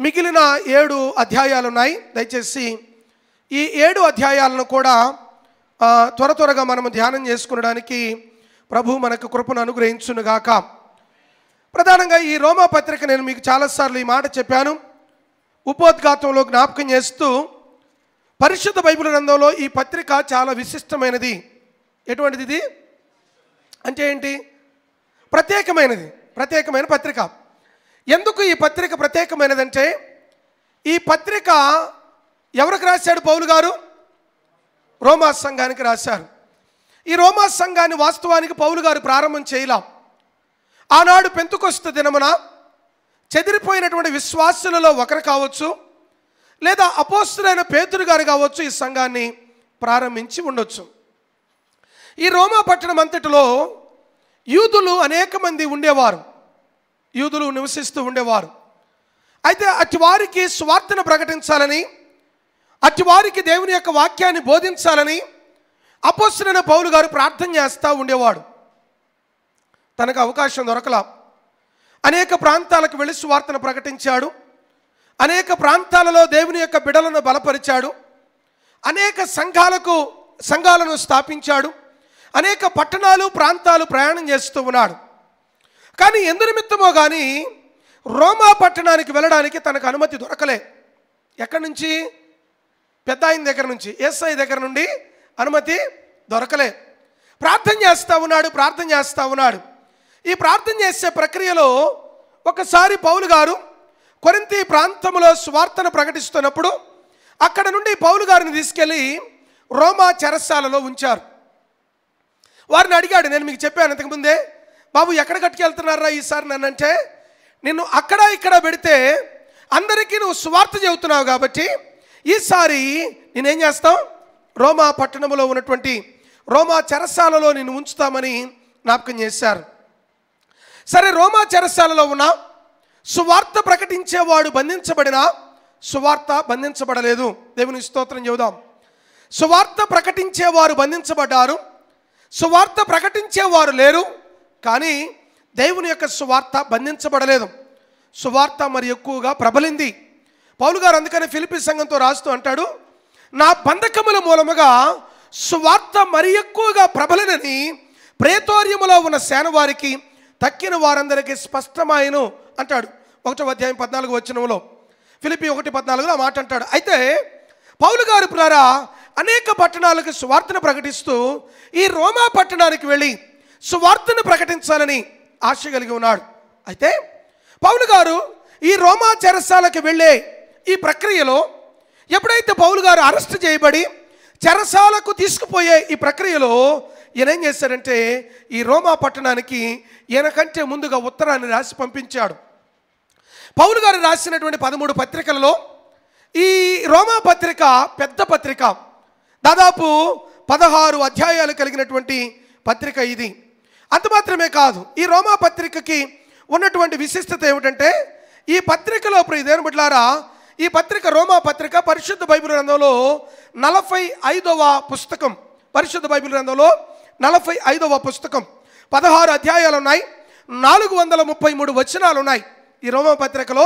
మిగిలిన 7 అధ్యాయాలు ఉన్నాయి. దయచేసి ఈ 7 అధ్యాయాలను కూడా త్వరగా మనము ధ్యానం చేసుకునడానికి ప్రభు మనకు కృపను అనుగ్రహించునుగాక. ప్రధానంగా ఈ రోమా పత్రిక నేను మీకు చాలాసార్లు ఈ మాట చెప్పాను. ఉపోద్ఘాతంలో జ్ఞాపకం చేస్తూ పరిశుద్ధ బైబిల్ గ్రంథంలో ఈ పత్రిక చాలా విశిష్టమైనది. ఎటువంటిది ఇది అంటే ఏంటి? ప్రత్యేకమైన పత్రిక. ఎందుకు ఈ పత్రిక ప్రత్యేకమైనదంటే, ఈ పత్రిక ఎవరికి రాశాడు పౌలు గారు? రోమా సంఘానికి రాశారు. ఈ రోమా సంఘాన్ని వాస్తవానికి పౌలు గారు ప్రారంభం చేయలేం. ఆనాడు పెంతెకొస్తు దినమున చెదిరిపోయినటువంటి విశ్వాసులలో ఒకరు కావచ్చు, లేదా అపోస్తలుడైన పేతురు గారు కావచ్చు ఈ సంఘాన్ని ప్రారంభించి ఉండొచ్చు. ఈ రోమా పట్టణం అంతటిలో యూదులు అనేక మంది ఉండేవారు, యూదులు నివసిస్తూ ఉండేవారు. అయితే అట్టి వారికి సువార్తను ప్రకటించాలని, అట్టి వారికి దేవుని యొక్క వాక్యాన్ని బోధించాలని అపోస్తలుడైన పౌలు గారు ప్రార్థన చేస్తూ ఉండేవాడు. తనకు అవకాశం దొరకలా. అనేక ప్రాంతాలకు వెళ్ళి సువార్తను ప్రకటించాడు. అనేక ప్రాంతాలలో దేవుని యొక్క బిడలను బలపరిచాడు. అనేక సంఘాలను స్థాపించాడు. అనేక పట్టణాలు ప్రాంతాలు ప్రయాణం చేస్తూ ఉన్నాడు. కానీ ఎందు నిమిత్తమో కానీ రోమా పట్టణానికి వెళ్ళడానికి తనకు అనుమతి దొరకలే. ఎక్కడి నుంచి? పెద్ద ఆయన దగ్గర నుంచి, యేసయ్య దగ్గర నుండి అనుమతి దొరకలే. ప్రార్థన చేస్తూ ఉన్నాడు. ఈ ప్రార్థన చేసే ప్రక్రియలో ఒకసారి పౌలు గారు కొరింథీ ప్రాంతంలో సువార్తను ప్రకటిస్తున్నప్పుడు అక్కడ నుండి పౌలు గారిని తీసుకెళ్ళి రోమా చెరసాలలో ఉంచారు. వారిని అడిగాడు, నేను మీకు చెప్పాను ఇంతకుముందే, బాబు ఎక్కడ కట్టుకెళ్తున్నారా ఈసారి నన్నంటే, నిన్ను అక్కడ ఇక్కడ పెడితే అందరికీ నువ్వు సువార్త చెబుతున్నావు కాబట్టి ఈసారి నేనేం చేస్తాం? రోమా పట్టణంలో ఉన్నటువంటి రోమా చెరసాలలో నిన్ను ఉంచుతామని జ్ఞాపకం చేశారు. సరే, రోమా చెరసాలలో ఉన్న సువార్త ప్రకటించేవాడు బంధించబడినా సువార్త బంధించబడలేదు. దేవుని స్తోత్రం చెబుదాం. సువార్త ప్రకటించేవారు బంధించబడ్డారు, సువార్త ప్రకటించేవారు లేరు. కానీ దేవుని యొక్క సువార్త బంధించబడలేదు. సువార్త మరి ఎక్కువగా ప్రబలింది. పౌలు గారు అందుకని ఫిలిప్పీ సంఘంతో రాస్తూ అంటాడు, నా బంధకముల మూలముగా సువార్త మరి ఎక్కువగా ప్రబలినని ప్రేతోర్యములో ఉన్న సేన వారికి తక్కిన వారందరికీ స్పష్టమాయను అంటాడు. 1వ అధ్యాయం 14వ వచనంలో, ఫిలిప్పీ 1:14 ఆ మాట అంటాడు. అయితే పౌలు గారు పునరా అనేక పట్టణాలకు సువార్తను ప్రకటిస్తూ ఈ రోమా పట్టణానికి వెళ్ళి సువార్తను ప్రకటించాలని ఆశ కలిగి ఉన్నాడు. అయితే పౌలు గారు ఈ రోమా చెరసాలకు వెళ్ళే ఈ ప్రక్రియలో ఎప్పుడైతే పౌలు గారు అరెస్ట్ చేయబడి చెరసాలకు తీసుకుపోయే ఈ ప్రక్రియలో ఈయన ఏం చేశారంటే, ఈ రోమా పట్టణానికి ఈయన కంటే ముందుగా ఉత్తరాన్ని రాసి పంపించాడు. పౌలు గారు రాసినటువంటి 13 పత్రికలలో ఈ రోమా పత్రిక పెద్ద పత్రిక. దాదాపు 16 అధ్యాయాలు కలిగినటువంటి పత్రిక ఇది. అంత మాత్రమే కాదు, ఈ రోమా పత్రికకి ఉన్నటువంటి విశిష్టత ఏమిటంటే, ఈ పత్రికలో దేవుని బిడ్డలారా, ఈ పత్రిక రోమా పత్రిక పరిశుద్ధ బైబిల్ గ్రంథంలో 45వ పుస్తకం. పరిశుద్ధ బైబిల్ గ్రంథంలో 45వ పుస్తకం. 16 అధ్యాయాలు ఉన్నాయి, 433 వచనాలు ఉన్నాయి. ఈ రోమా పత్రికలో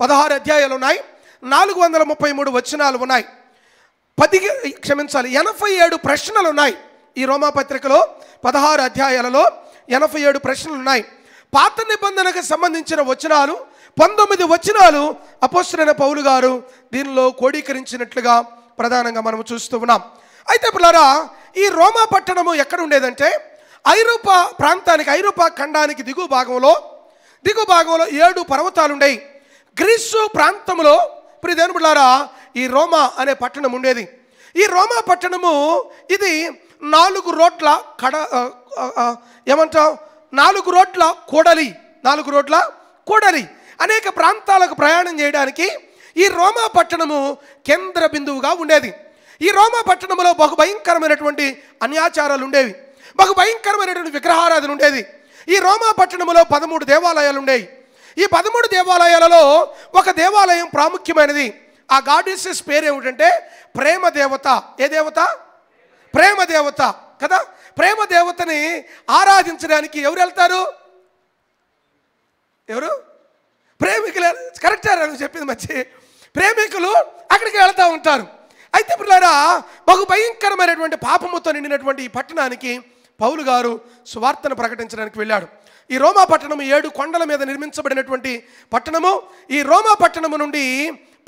16 అధ్యాయాలు ఉన్నాయి, 433 వచనాలు ఉన్నాయి. 87 ప్రశ్నలు ఉన్నాయి. ఈ రోమా పత్రికలో 16 అధ్యాయాలలో 87 ప్రశ్నలు ఉన్నాయి. పాత నిబంధనకు సంబంధించిన వచనాలు 19 వచనాలు అపోస్తలుడైన పౌలు గారు దీనిలో కోడీకరించినట్లుగా ప్రధానంగా మనం చూస్తూ ఉన్నాం. అయితే పిల్లరా, ఈ రోమా పట్టణము ఎక్కడ ఉండేదంటే ఐరోపా ప్రాంతానికి, ఐరోపా ఖండానికి దిగువ భాగంలో 7 పర్వతాలు ఉండేవి. గ్రీసు ప్రాంతంలో దేవుని బిడ్డలారా ఈ రోమా అనే పట్టణం ఉండేది. ఈ రోమా పట్టణము ఇది 4 రోడ్ల ఏమంటాం 4 రోడ్ల కూడలి. అనేక ప్రాంతాలకు ప్రయాణం చేయడానికి ఈ రోమా పట్టణము కేంద్ర బిందువుగా ఉండేది. ఈ రోమా పట్టణంలో బహు భయంకరమైనటువంటి అన్యాచారాలు ఉండేవి, బహు భయంకరమైనటువంటి విగ్రహారాధన ఉండేది. ఈ రోమా పట్టణంలో 13 దేవాలయాలు ఉండేవి. ఈ 13 దేవాలయాలలో ఒక దేవాలయం ప్రాముఖ్యమైనది. ఆ గాడెస్ పేరు ఏమిటంటే ప్రేమ దేవత. ఏ దేవత? ప్రేమ దేవత కదా. ప్రేమ దేవతని ఆరాధించడానికి ఎవరు వెళ్తారు? ఎవరు? ప్రేమికులు కరెక్టే నువ్వు చెప్పింది మంచి. ప్రేమికులు అక్కడికి వెళ్తూ ఉంటారు. అయితే పిల్లరా, బహు భయంకరమైనటువంటి పాపముతో నిండినటువంటి ఈ పట్టణానికి పౌలు గారు సువార్తను ప్రకటించడానికి వెళ్ళాడు. ఈ రోమా పట్టణము 7 కొండల మీద నిర్మించబడినటువంటి పట్టణము. ఈ రోమా పట్టణము నుండి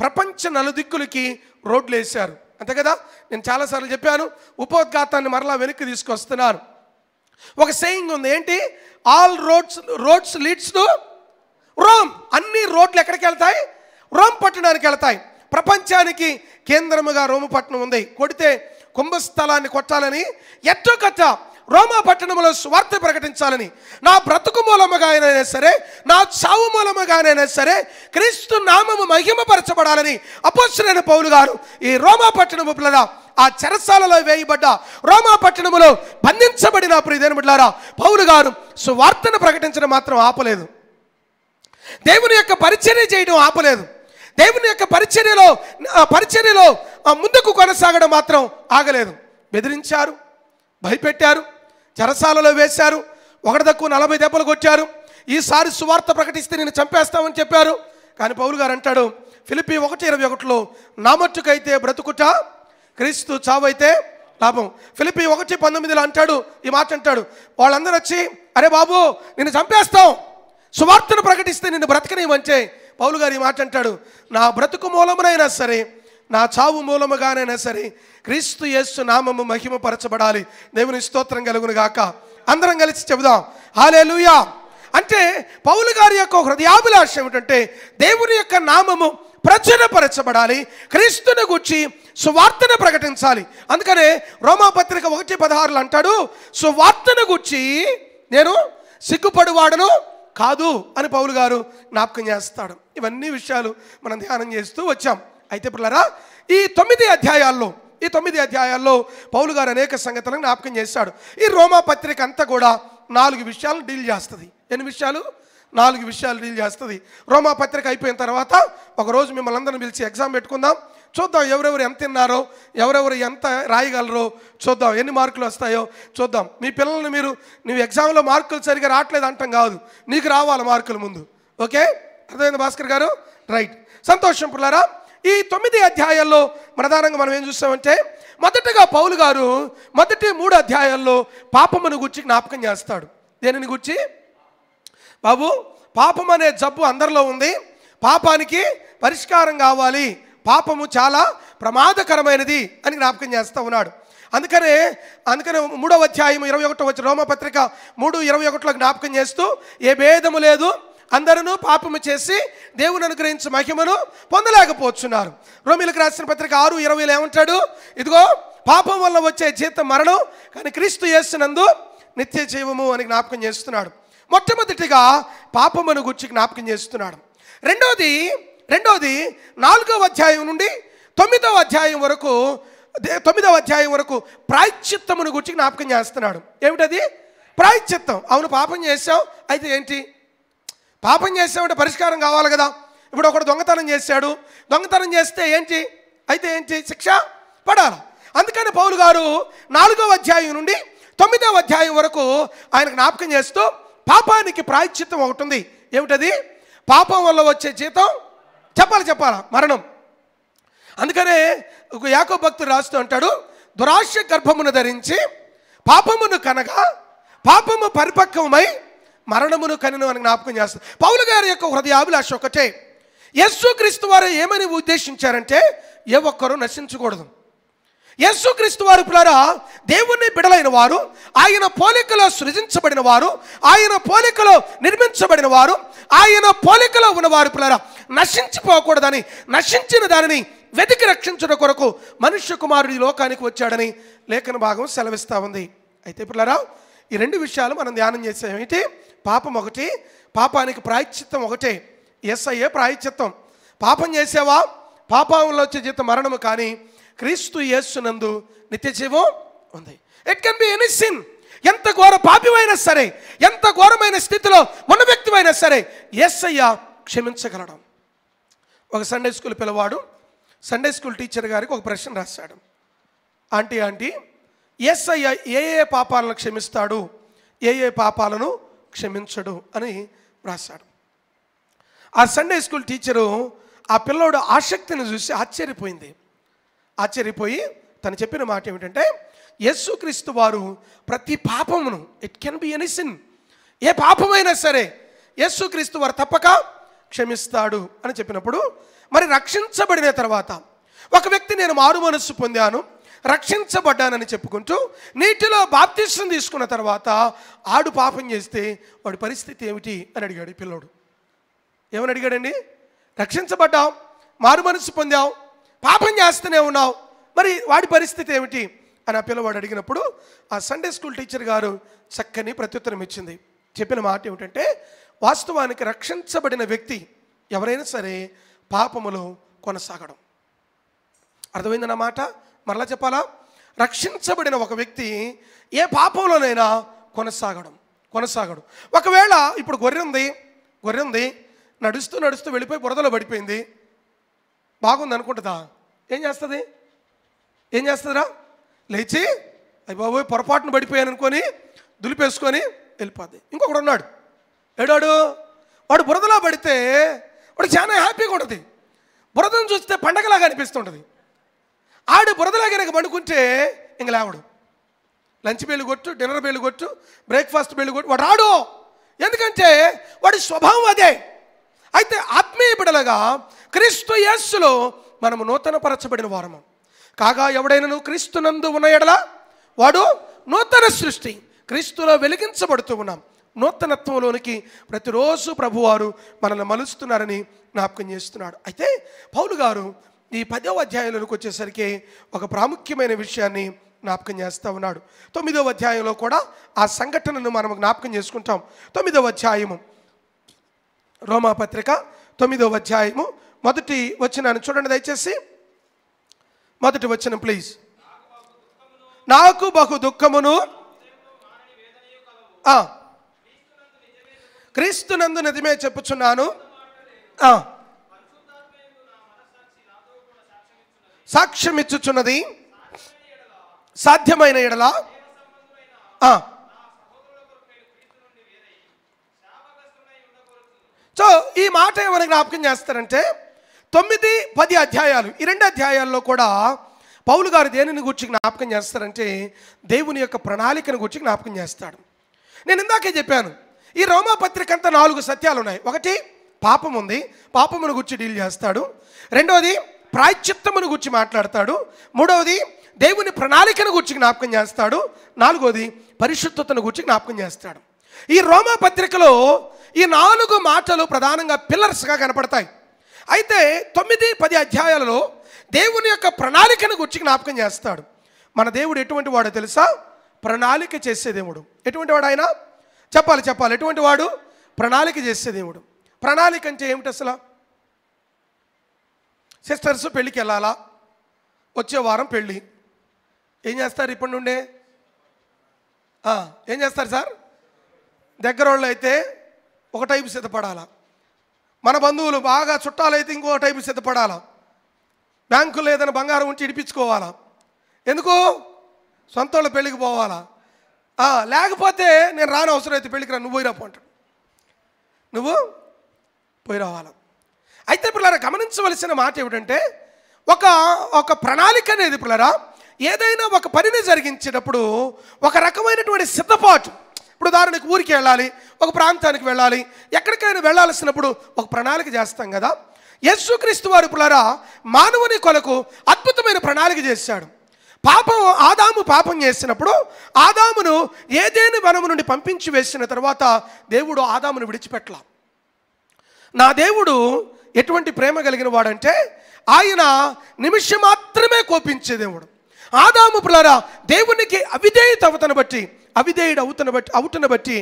ప్రపంచ నలుదిక్కులకి రోడ్లు వేశారు, అంతే కదా. నేను చాలాసార్లు చెప్పాను, ఉపోద్ఘాతాన్ని మరలా వెనక్కి తీసుకొస్తున్నాను. ఒక సేయింగ్ ఉంది, ఏంటి? All roads leads to Rome. అన్ని రోడ్లు ఎక్కడికి వెళ్తాయి? రోమ్ పట్టణానికి వెళ్తాయి. ప్రపంచానికి కేంద్రముగా రోమ పట్టణం ఉంది. కొడితే కుంభస్థలాన్ని కొట్టాలని ఎట్టోకట్ట రోమా పట్టణంలో స్వార్థ ప్రకటించాలని, నా బ్రతుకు మూలముగానైనా సరే, నా చావు మూలముగానైనా సరే క్రీస్తు నామము మహిమపరచబడాలని అపోస్తలుడైన పౌలు గారు ఈ రోమా పట్టణము పిల్లరా, ఆ చెరసాలలో వేయబడ్డ రోమా పట్టణములో బంధించబడిన ప్రియమైన బిడ్డలారా, పౌలు గారు సువార్తను ప్రకటించడం మాత్రం ఆపలేదు. దేవుని యొక్క పరిచర్య చేయడం ఆపలేదు. దేవుని యొక్క పరిచర్యలో ముందుకు కొనసాగడం మాత్రం ఆగలేదు. బెదిరించారు, భయపెట్టారు, చెరసాలలో వేశారు, ఒకటి తక్కువ 40 దెబ్బలు కొట్టారు. ఈసారి సువార్త ప్రకటిస్తే నేను చంపేస్తామని చెప్పారు. కానీ పౌలు గారు అంటాడు ఫిలిప్పీ 1:21, నా మట్టుకైతే బ్రతుకుట క్రీస్తు, చావైతే లాభం. ఫిలిప్పీ 1:19 అంటాడు, ఈ మాట అంటాడు. వాళ్ళందరూ వచ్చి, అరే బాబు నిన్ను చంపేస్తాం, సువార్తను ప్రకటిస్తే నిన్ను బ్రతకనివ్వంటే పౌలు గారు ఈ మాట అంటాడు, నా బ్రతుకు మూలమునైనా సరే, నా చావు మూలముగానైనా సరే క్రీస్తు యేసు నామము మహిమపరచబడాలి. దేవుని స్తోత్రం కలుగును గాక. అందరం కలిసి చెబుదాం హల్లెలూయా. అంటే పౌలు గారి యొక్క హృదయాభిలాష ఏమిటంటే దేవుని యొక్క నామము ప్రచురపరచబడాలి, క్రీస్తుని గూర్చి సువార్తను ప్రకటించాలి. అందుకనే రోమాపత్రిక 1:16 అంటాడు, సువార్తను గూర్చి నేను సిగ్గుపడువాడను కాదు అని పౌలు గారు జ్ఞాపకం చేస్తాడు. ఇవన్నీ విషయాలు మనం ధ్యానం చేస్తూ వచ్చాం. అయితే పిల్లరా, ఈ 9 అధ్యాయాల్లో పౌలు గారు అనేక సంగతులను జ్ఞాపకం చేశాడు. ఈ రోమా పత్రిక అంతా కూడా 4 విషయాలను డీల్ చేస్తుంది. ఎన్ని విషయాలు? 4 విషయాలు డీల్ చేస్తుంది. రోమా పత్రిక అయిపోయిన తర్వాత ఒకరోజు మిమ్మల్ని అందరిని పిలిచి ఎగ్జామ్ పెట్టుకుందాం, చూద్దాం ఎవరెవరు ఎంత తిన్నారో, ఎవరెవరు ఎంత రాయగలరో చూద్దాం, ఎన్ని మార్కులు వస్తాయో చూద్దాం. మీ పిల్లల్ని నువ్వు ఎగ్జామ్లో మార్కులు సరిగా రావట్లేదు అంటాం కాదు, నీకు రావాలి మార్కులు ముందు. ఓకే, అర్థమైంది భాస్కర్ గారు? రైట్, సంతోషం పిల్లరా. ఈ 9 అధ్యాయాల్లో ప్రధానంగా మనం ఏం చూస్తామంటే, మొదటగా పౌలు గారు మొదటి 3 అధ్యాయాల్లో పాపమును గురించి జ్ఞాపకం చేస్తాడు. దేనిని గురించి? బాబు, పాపం అనే జబ్బు అందరిలో ఉంది, పాపానికి పరిష్కారం కావాలి, పాపము చాలా ప్రమాదకరమైనది అని జ్ఞాపకం చేస్తూ ఉన్నాడు. అందుకనే 3వ అధ్యాయం 21 రోమపత్రిక 3:21 జ్ఞాపకం చేస్తూ, ఏ భేదము లేదు, అందరూ పాపము చేసి దేవుని అనుగ్రహించే మహిమను పొందలేకపోతున్నారు. రోమీయులకు రాసిన పత్రిక 6:20 ఏమంటాడు? ఇదిగో పాపం వల్ల వచ్చే జీతం మరణం, కానీ క్రీస్తు యేసునందు నిత్య జీవము అని జ్ఞాపకం చేస్తున్నాడు. మొట్టమొదటిగా పాపమును గురించి జ్ఞాపకం చేస్తున్నాడు. రెండోది 4వ అధ్యాయం నుండి 9వ అధ్యాయం వరకు ప్రాయశ్చిత్తమును గురించి జ్ఞాపకం చేస్తున్నాడు. ఏమిటది? ప్రాయశ్చిత్తం. అవును, పాపం చేసావు, అయితే ఏంటి? పాపం చేసామంటే పరిష్కారం కావాలి కదా. ఇప్పుడు ఒకడు దొంగతనం చేశాడు, దొంగతనం చేస్తే ఏంటి? అయితే ఏంటి? శిక్ష పడాలి. అందుకని పౌలు గారు 4వ అధ్యాయం నుండి 9వ అధ్యాయం వరకు ఆయన జ్ఞాపకం చేస్తూ, పాపానికి ప్రాయశ్చిత్తం ఒకటి ఉంది. ఏమిటది? పాపం వల్ల వచ్చే జీతం చెప్పాలా? మరణం. అందుకనే యాకోబు భక్తుడు రాస్తూ అంటాడు, దురాశ గర్భమును ధరించి పాపమును కనగా పాపము పరిపక్వమై మరణమును కనెను అని జ్ఞాపకం చేస్తారు. పౌలు గారి యొక్క హృదయాభిలాష ఒకటే, యేసుక్రీస్తు వారు ఏమని ఉద్దేశించారంటే, ఏ ఒక్కరూ నశించకూడదు. యేసుక్రీస్తు వారు పిల్లరా దేవుని బిడలైన వారు, ఆయన పోలికలో సృజించబడిన వారు, ఆయన పోలికలో నిర్మించబడిన వారు, ఆయన పోలికలో ఉన్నవారు పిల్లరా నశించిపోకూడదని, నశించిన దానిని వెతికి రక్షించడం కొరకు మనుష్య కుమారుడు ఈ లోకానికి వచ్చాడని లేఖన భాగం సెలవిస్తూ ఉంది. అయితే పిల్లరా, ఈ 2 విషయాలు మనం ధ్యానం చేసాం. ఏంటి? పాపం ఒకటి, పాపానికి ప్రాయశ్చిత్తం ఒకటే. యేసయ్యే ప్రాయశ్చిత్తం. పాపం చేసావా, పాపంలో వచ్చే జీతం మరణము, కానీ క్రీస్తు యేసునందు నిత్య జీవం ఉంది. It can be any sin. ఎంత ఘోర పాపివైనా సరే, ఎంత ఘోరమైన స్థితిలో ఉన్న వ్యక్తివైనా సరే యేసయ్య క్షమించగలడం. ఒక సండే స్కూల్ పిల్లవాడు సండే స్కూల్ టీచర్ గారికి ఒక ప్రశ్న రాశాడు. ఆంటీ యేసయ్య ఏ పాపాలను క్షమిస్తాడు, ఏ పాపాలను క్షమించడు అని రాశాడు. ఆ సండే స్కూల్ టీచరు ఆ పిల్లోడు ఆసక్తిని చూసి ఆశ్చర్యపోయి తను చెప్పిన మాట ఏమిటంటే, యేసుక్రీస్తు వారు ప్రతి పాపమును, it can be any sin, ఏ పాపమైనా సరే యేసుక్రీస్తు వారు తప్పక క్షమిస్తాడు అని చెప్పినప్పుడు, మరి రక్షించబడిన తర్వాత ఒక వ్యక్తి నేను మారు మనస్సు పొందాను, రక్షించబడ్డానని చెప్పుకుంటూ నీటిలో బాప్తిసం తీసుకున్న తర్వాత ఆడు పాపం చేస్తే వాడి పరిస్థితి ఏమిటి అని అడిగాడు ఈ పిల్లోడు. ఏమని అడిగాడండి? రక్షించబడ్డాం, మారు మనస్సు పొందాం, పాపం చేస్తూనే ఉన్నావు, మరి వాడి పరిస్థితి ఏమిటి అని ఆ పిల్లవాడు అడిగినప్పుడు ఆ సండే స్కూల్ టీచర్ గారు చక్కని ప్రత్యుత్తరం ఇచ్చింది. చెప్పిన మాట ఏమిటంటే, వాస్తవానికి రక్షించబడిన వ్యక్తి ఎవరైనా సరే పాపములో కొనసాగడం. అర్థమైందన్న మాట? మరలా చెప్పాలా? రక్షించబడిన ఒక వ్యక్తి ఏ పాపంలోనైనా కొనసాగడు. ఒకవేళ ఇప్పుడు గొర్రె ఉంది, నడుస్తూ వెళ్ళిపోయి బురదలో పడిపోయింది, బాగుంది అనుకుంటుందా? ఏం చేస్తుందిరా? లేచి అయ్య బాబోయ్ పొరపాటును పడిపోయాను అనుకొని దులిపేసుకొని వెళ్ళిపోద్ది. ఇంకొకడు ఉన్నాడు, వాడు బురదలో పడితే వాడు చాలా హ్యాపీగా ఉంటుంది, బురదను చూస్తే పండగలాగా అనిపిస్తుంటుంది. ఆడు బురదలా కనుక పండుకుంటే ఇంక లేవడు. లంచ్ బెల్లు కొట్టు, డిన్నర్ బెల్లు కొట్టు, బ్రేక్ఫాస్ట్ బెల్లు కొట్టు, వాడు రాడు. ఎందుకంటే వాడి స్వభావం అదే. అయితే ఆత్మీయ బిడ్డలుగా క్రీస్తు యేసులో మనము నూతనపరచబడిన వారము కాగా, ఎవడైనా క్రీస్తునందు ఉన్న ఎడల వాడు నూతన సృష్టి, క్రీస్తులో వెలిగించబడుతూ ఉన్నాం. నూతనత్వంలోనికి ప్రతిరోజు ప్రభువారు మనల్ని మలుస్తున్నారని జ్ఞాపకం చేస్తున్నాడు. అయితే పౌలు గారు ఈ 10వ అధ్యాయంలోకి వచ్చేసరికి ఒక ప్రాముఖ్యమైన విషయాన్ని జ్ఞాపకం చేస్తూ ఉన్నాడు. 9వ అధ్యాయంలో కూడా ఆ సంఘటనను మనం జ్ఞాపకం చేసుకుంటాం. 9వ అధ్యాయము, రోమాపత్రిక 9వ అధ్యాయము మొదటి వచనాన్ని చూడండి దయచేసి. మొదటి వచనం ప్లీజ్. నాకు బహు దుఃఖమును క్రీస్తునందు నిజమే చెప్పుచున్నాను, సాక్ష్యమిచ్చుచున్నది, సాధ్యమైన ఎడల సో ఈ మాట ఏమని జ్ఞాపకం చేస్తారంటే, 9, 10 అధ్యాయాలు, ఈ 2 అధ్యాయాల్లో కూడా పౌలు గారు దేనిని గురించి జ్ఞాపకం చేస్తారంటే, దేవుని యొక్క ప్రణాళికను గురించి జ్ఞాపకం చేస్తాడు. నేను ఇందాకే చెప్పాను, ఈ రోమాపత్రిక అంతా 4 సత్యాలు ఉన్నాయి. ఒకటి, పాపం ఉంది, పాపమును గురించి డీల్ చేస్తాడు. రెండవది, ప్రాయశ్చిత్తమును గురించి మాట్లాడతాడు. మూడవది, దేవుని ప్రణాళికను గురించి జ్ఞాపకం చేస్తాడు. నాలుగవది, పరిశుద్ధతను గురించి జ్ఞాపకం చేస్తాడు. ఈ రోమాపత్రికలో ఈ 4 మాటలు ప్రధానంగా పిల్లర్స్గా కనపడతాయి. అయితే 9, 10 అధ్యాయాలలో దేవుని యొక్క ప్రణాళికను గురించి జ్ఞాపకం చేస్తాడు. మన దేవుడు ఎటువంటి వాడో తెలుసా? ప్రణాళిక చేసే దేవుడు. ఎటువంటి వాడు ఆయన? చెప్పాలి. ఎటువంటి వాడు? ప్రణాళిక చేసే దేవుడు. ప్రణాళిక అంటే ఏమిటి అసలు? సిస్టర్స్ పెళ్ళికి వెళ్ళాలా, వచ్చే వారం పెళ్ళి, ఏం చేస్తారు ఇప్పటి నుండే? ఏం చేస్తారు సార్? దగ్గర వాళ్ళు అయితే ఒక టైపు సిద్ధపడాలా, మన బంధువులు బాగా చుట్టాలైతే ఇంకో టైపు సిద్ధపడాలా, బ్యాంకులో ఏదైనా బంగారం ఉంచి ఇడిపించుకోవాలా. ఎందుకు? సొంత వాళ్ళ పెళ్ళికి పోవాలా. లేకపోతే నేను రాని అవసరం అయితే పెళ్ళికి రా, నువ్వు పోయి రాపు అంటాడు, నువ్వు పోయి రావాలా. అయితే పిల్లరా గమనించవలసిన మాట ఏమిటంటే, ఒక ప్రణాళిక అనేది పిల్లరా ఏదైనా ఒక పనిని జరిగించేటప్పుడు ఒక రకమైనటువంటి సిద్ధపాటు. ఇప్పుడు ఉదాహరణకు ఊరికి వెళ్ళాలి, ఒక ప్రాంతానికి వెళ్ళాలి, ఎక్కడికైనా వెళ్ళాల్సినప్పుడు ఒక ప్రణాళిక చేస్తాం కదా. యేసుక్రీస్తు వారు పిల్లరా మానవుని కొరకు అద్భుతమైన ప్రణాళిక చేశాడు. ఆదాము పాపం చేసినప్పుడు ఆదామును ఏదేని వనము నుండి పంపించి వేసిన తర్వాత దేవుడు ఆదామును విడిచిపెట్టలా. నా దేవుడు ఎటువంటి ప్రేమ కలిగిన వాడంటే, ఆయన నిమిషం మాత్రమే కోపించే దేవుడు. ఆదాము పిల్లరా దేవునికి అవిధేయుడు అవుతున్న బట్టి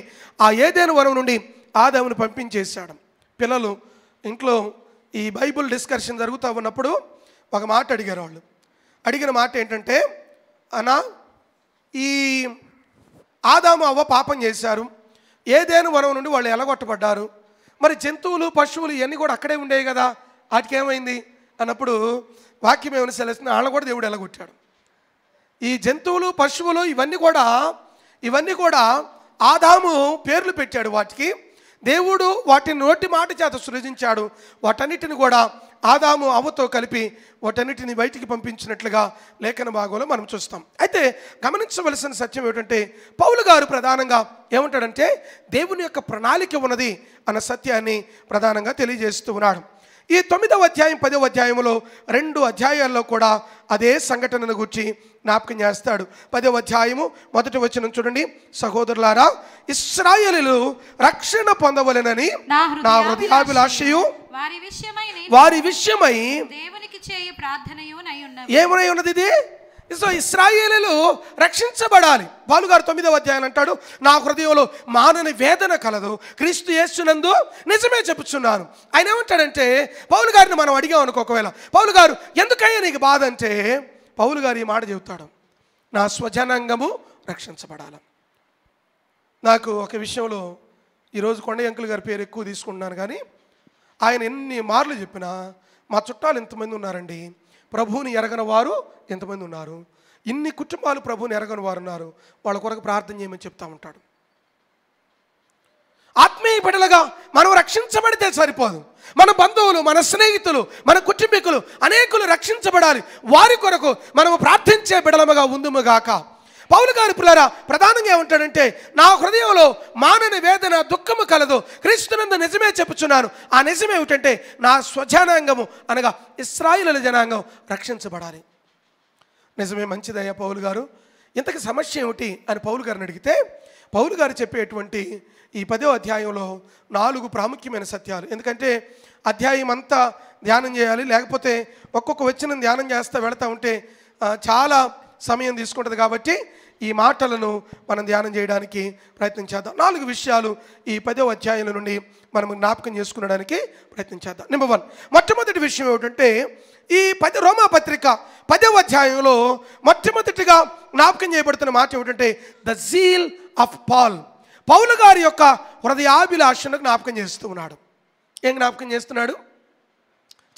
ఆ ఏదైనా వరం నుండి ఆదామును పంపించేశాడు. పిల్లలు ఇంట్లో ఈ బైబుల్ డిస్కషన్ జరుగుతూ ఉన్నప్పుడు ఒక మాట అడిగారు. వాళ్ళు అడిగిన మాట ఏంటంటే, అన్నా ఈ ఆదాము అవ్వ పాపం చేశారు, ఏదైనా వరం నుండి వాళ్ళు ఎలగొట్టబడ్డారు, మరి జంతువులు పశువులు ఇవన్నీ కూడా అక్కడే ఉండేవి కదా, వాటికి ఏమైంది అన్నప్పుడు వాక్యం ఏమైనా సెలవుస్తుంది, వాళ్ళని కూడా దేవుడు ఎలగొట్టాడు. ఈ జంతువులు పశువులు ఇవన్నీ కూడా ఆదాము పేర్లు పెట్టాడు వాటికి. దేవుడు వాటిని నోటి మాట చేత సృజించాడు. వాటన్నిటిని కూడా ఆదాము అవ్వతో కలిపి వాటన్నిటిని బయటికి పంపించినట్లుగా లేఖన భాగంలో మనం చూస్తాం. అయితే గమనించవలసిన సత్యం ఏమిటంటే పౌలు గారు ప్రధానంగా ఏమంటాడంటే దేవుని యొక్క ప్రణాళిక ఉన్నది అన్న సత్యాన్ని ప్రధానంగా తెలియజేస్తూ ఉన్నాడు. ఈ 9వ అధ్యాయం 10వ అధ్యాయంలో 2 అధ్యాయాల్లో కూడా అదే సంఘటనను గురించి జ్ఞాపకం చేస్తాడు. 10వ అధ్యాయము 1వ వచనం చూడండి. సహోదరులారా, ఇశ్రాయేలీయులు రక్షణ పొందవలెనని నా హృదయాభిలాషయు వారి విషయమై దేవునికి చేయు ప్రార్థనయు నయ్యున్నవి. ఏమై ఉన్నది ఇది? సో ఇశ్రాయేలీయులు రక్షించబడాలి. పౌలు గారు 9వ అధ్యాయం అంటాడు, నా హృదయంలో మానని వేదన కలదు, క్రీస్తు యేసునందు నిజమే చెప్పుచున్నాను. ఆయన ఏమంటాడంటే, పౌలు గారిని మనం అడిగాం అనుకో, ఒకవేళ పౌలు గారు ఎందుకయ్యా నీకు బాధ అంటే, పౌలు గారు ఈ మాట చెబుతాడు, నా స్వజనాంగము రక్షించబడాలి. నాకు ఒక విషయంలో ఈరోజు కొండ అంకుల్ గారి పేరు ఎక్కువ తీసుకుంటున్నాను, కానీ ఆయన ఎన్ని మార్లు చెప్పినా మా చుట్టాలు ఎంతమంది ఉన్నారండి, ప్రభువుని ఎరగని వారు ఎంతమంది ఉన్నారు, ఇన్ని కుటుంబాలు ప్రభువుని ఎరగని వారు ఉన్నారు, వాళ్ళ కొరకు ప్రార్థన చేయమని చెప్తా ఉంటాడు. ఆత్మీయ బిడ్డలుగా మనం రక్షించబడితే సరిపోదు, మన బంధువులు, మన స్నేహితులు, మన కుటుంబీకులు అనేకులు రక్షించబడాలి. వారి కొరకు మనము ప్రార్థించే బిడలముగా ఉందుముగాక. పౌలు గారి పిల్లరా ప్రధానంగా ఏమంటాడంటే, నా హృదయంలో మానని వేదన దుఃఖము కలదు, క్రీస్తునందు నిజమే చెప్పుచున్నాను. ఆ నిజం ఏమిటంటే, నా స్వజనాంగము అనగా ఇశ్రాయేలు జనాంగం రక్షించబడాలి. నిజమే, మంచిదయ్యా పౌలు గారు, ఇంతకు సమస్య ఏమిటి అని పౌలు గారిని అడిగితే, పౌలు గారు చెప్పేటువంటి ఈ 10వ అధ్యాయంలో 4 ప్రాముఖ్యమైన సత్యాలు. ఎందుకంటే అధ్యాయం అంతా ధ్యానం చేయాలి, లేకపోతే ఒక్కొక్క వచనం ధ్యానం చేస్తూ వెళతా ఉంటే చాలా సమయం తీసుకుంటుంది. కాబట్టి ఈ మాటలను మనం ధ్యానం చేయడానికి ప్రయత్నం చేద్దాం. 4 విషయాలు ఈ 10వ అధ్యాయం నుండి మనం జ్ఞాపకం చేసుకునడానికి ప్రయత్నం చేద్దాం. నెంబర్ 1, మొట్టమొదటి విషయం ఏమిటంటే, ఈ రోమా పత్రిక 10వ అధ్యాయంలో మొట్టమొదటిగా జ్ఞాపకం చేయబడుతున్న మాట ఏమిటంటే, ద జీల్ ఆఫ్ పాల్. పౌలు గారి యొక్క హృదయాభిలాషను జ్ఞాపకం చేస్తూ ఉన్నాడు. ఏం జ్ఞాపకం చేస్తున్నాడు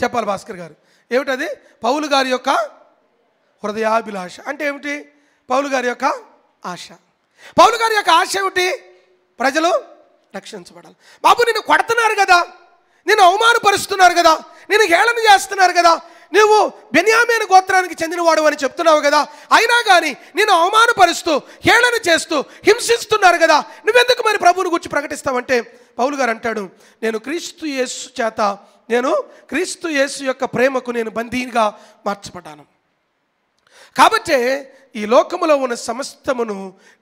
చెప్పాలి భాస్కర్ గారు? ఏమిటది? పౌలు గారి యొక్క హృదయాభిలాష అంటే ఏమిటి? పౌలు గారి యొక్క ఆశ. పౌలు గారి యొక్క ఆశ ఏమిటి? ప్రజలు రక్షించబడాలి. బాబు, నిన్ను కొడుతున్నారు కదా, నిన్ను అవమానపరుస్తున్నారు కదా, నిన్ను హేళన చేస్తున్నారు కదా, నువ్వు బెన్యామీను గోత్రానికి చెందినవాడు అని చెప్తున్నావు కదా, అయినా కానీ నిన్ను అవమానపరుస్తూ హేళన చేస్తూ హింసిస్తున్నారు కదా, నువ్వెందుకు మరి ప్రభువుని గురించి ప్రకటిస్తావంటే, పౌలు గారు అంటాడు, నేను క్రీస్తు యేసు యొక్క ప్రేమకు నేను బందీగా మార్చబడ్డాను. కాబట్టి ఈ లోకములో ఉన్న సమస్తమును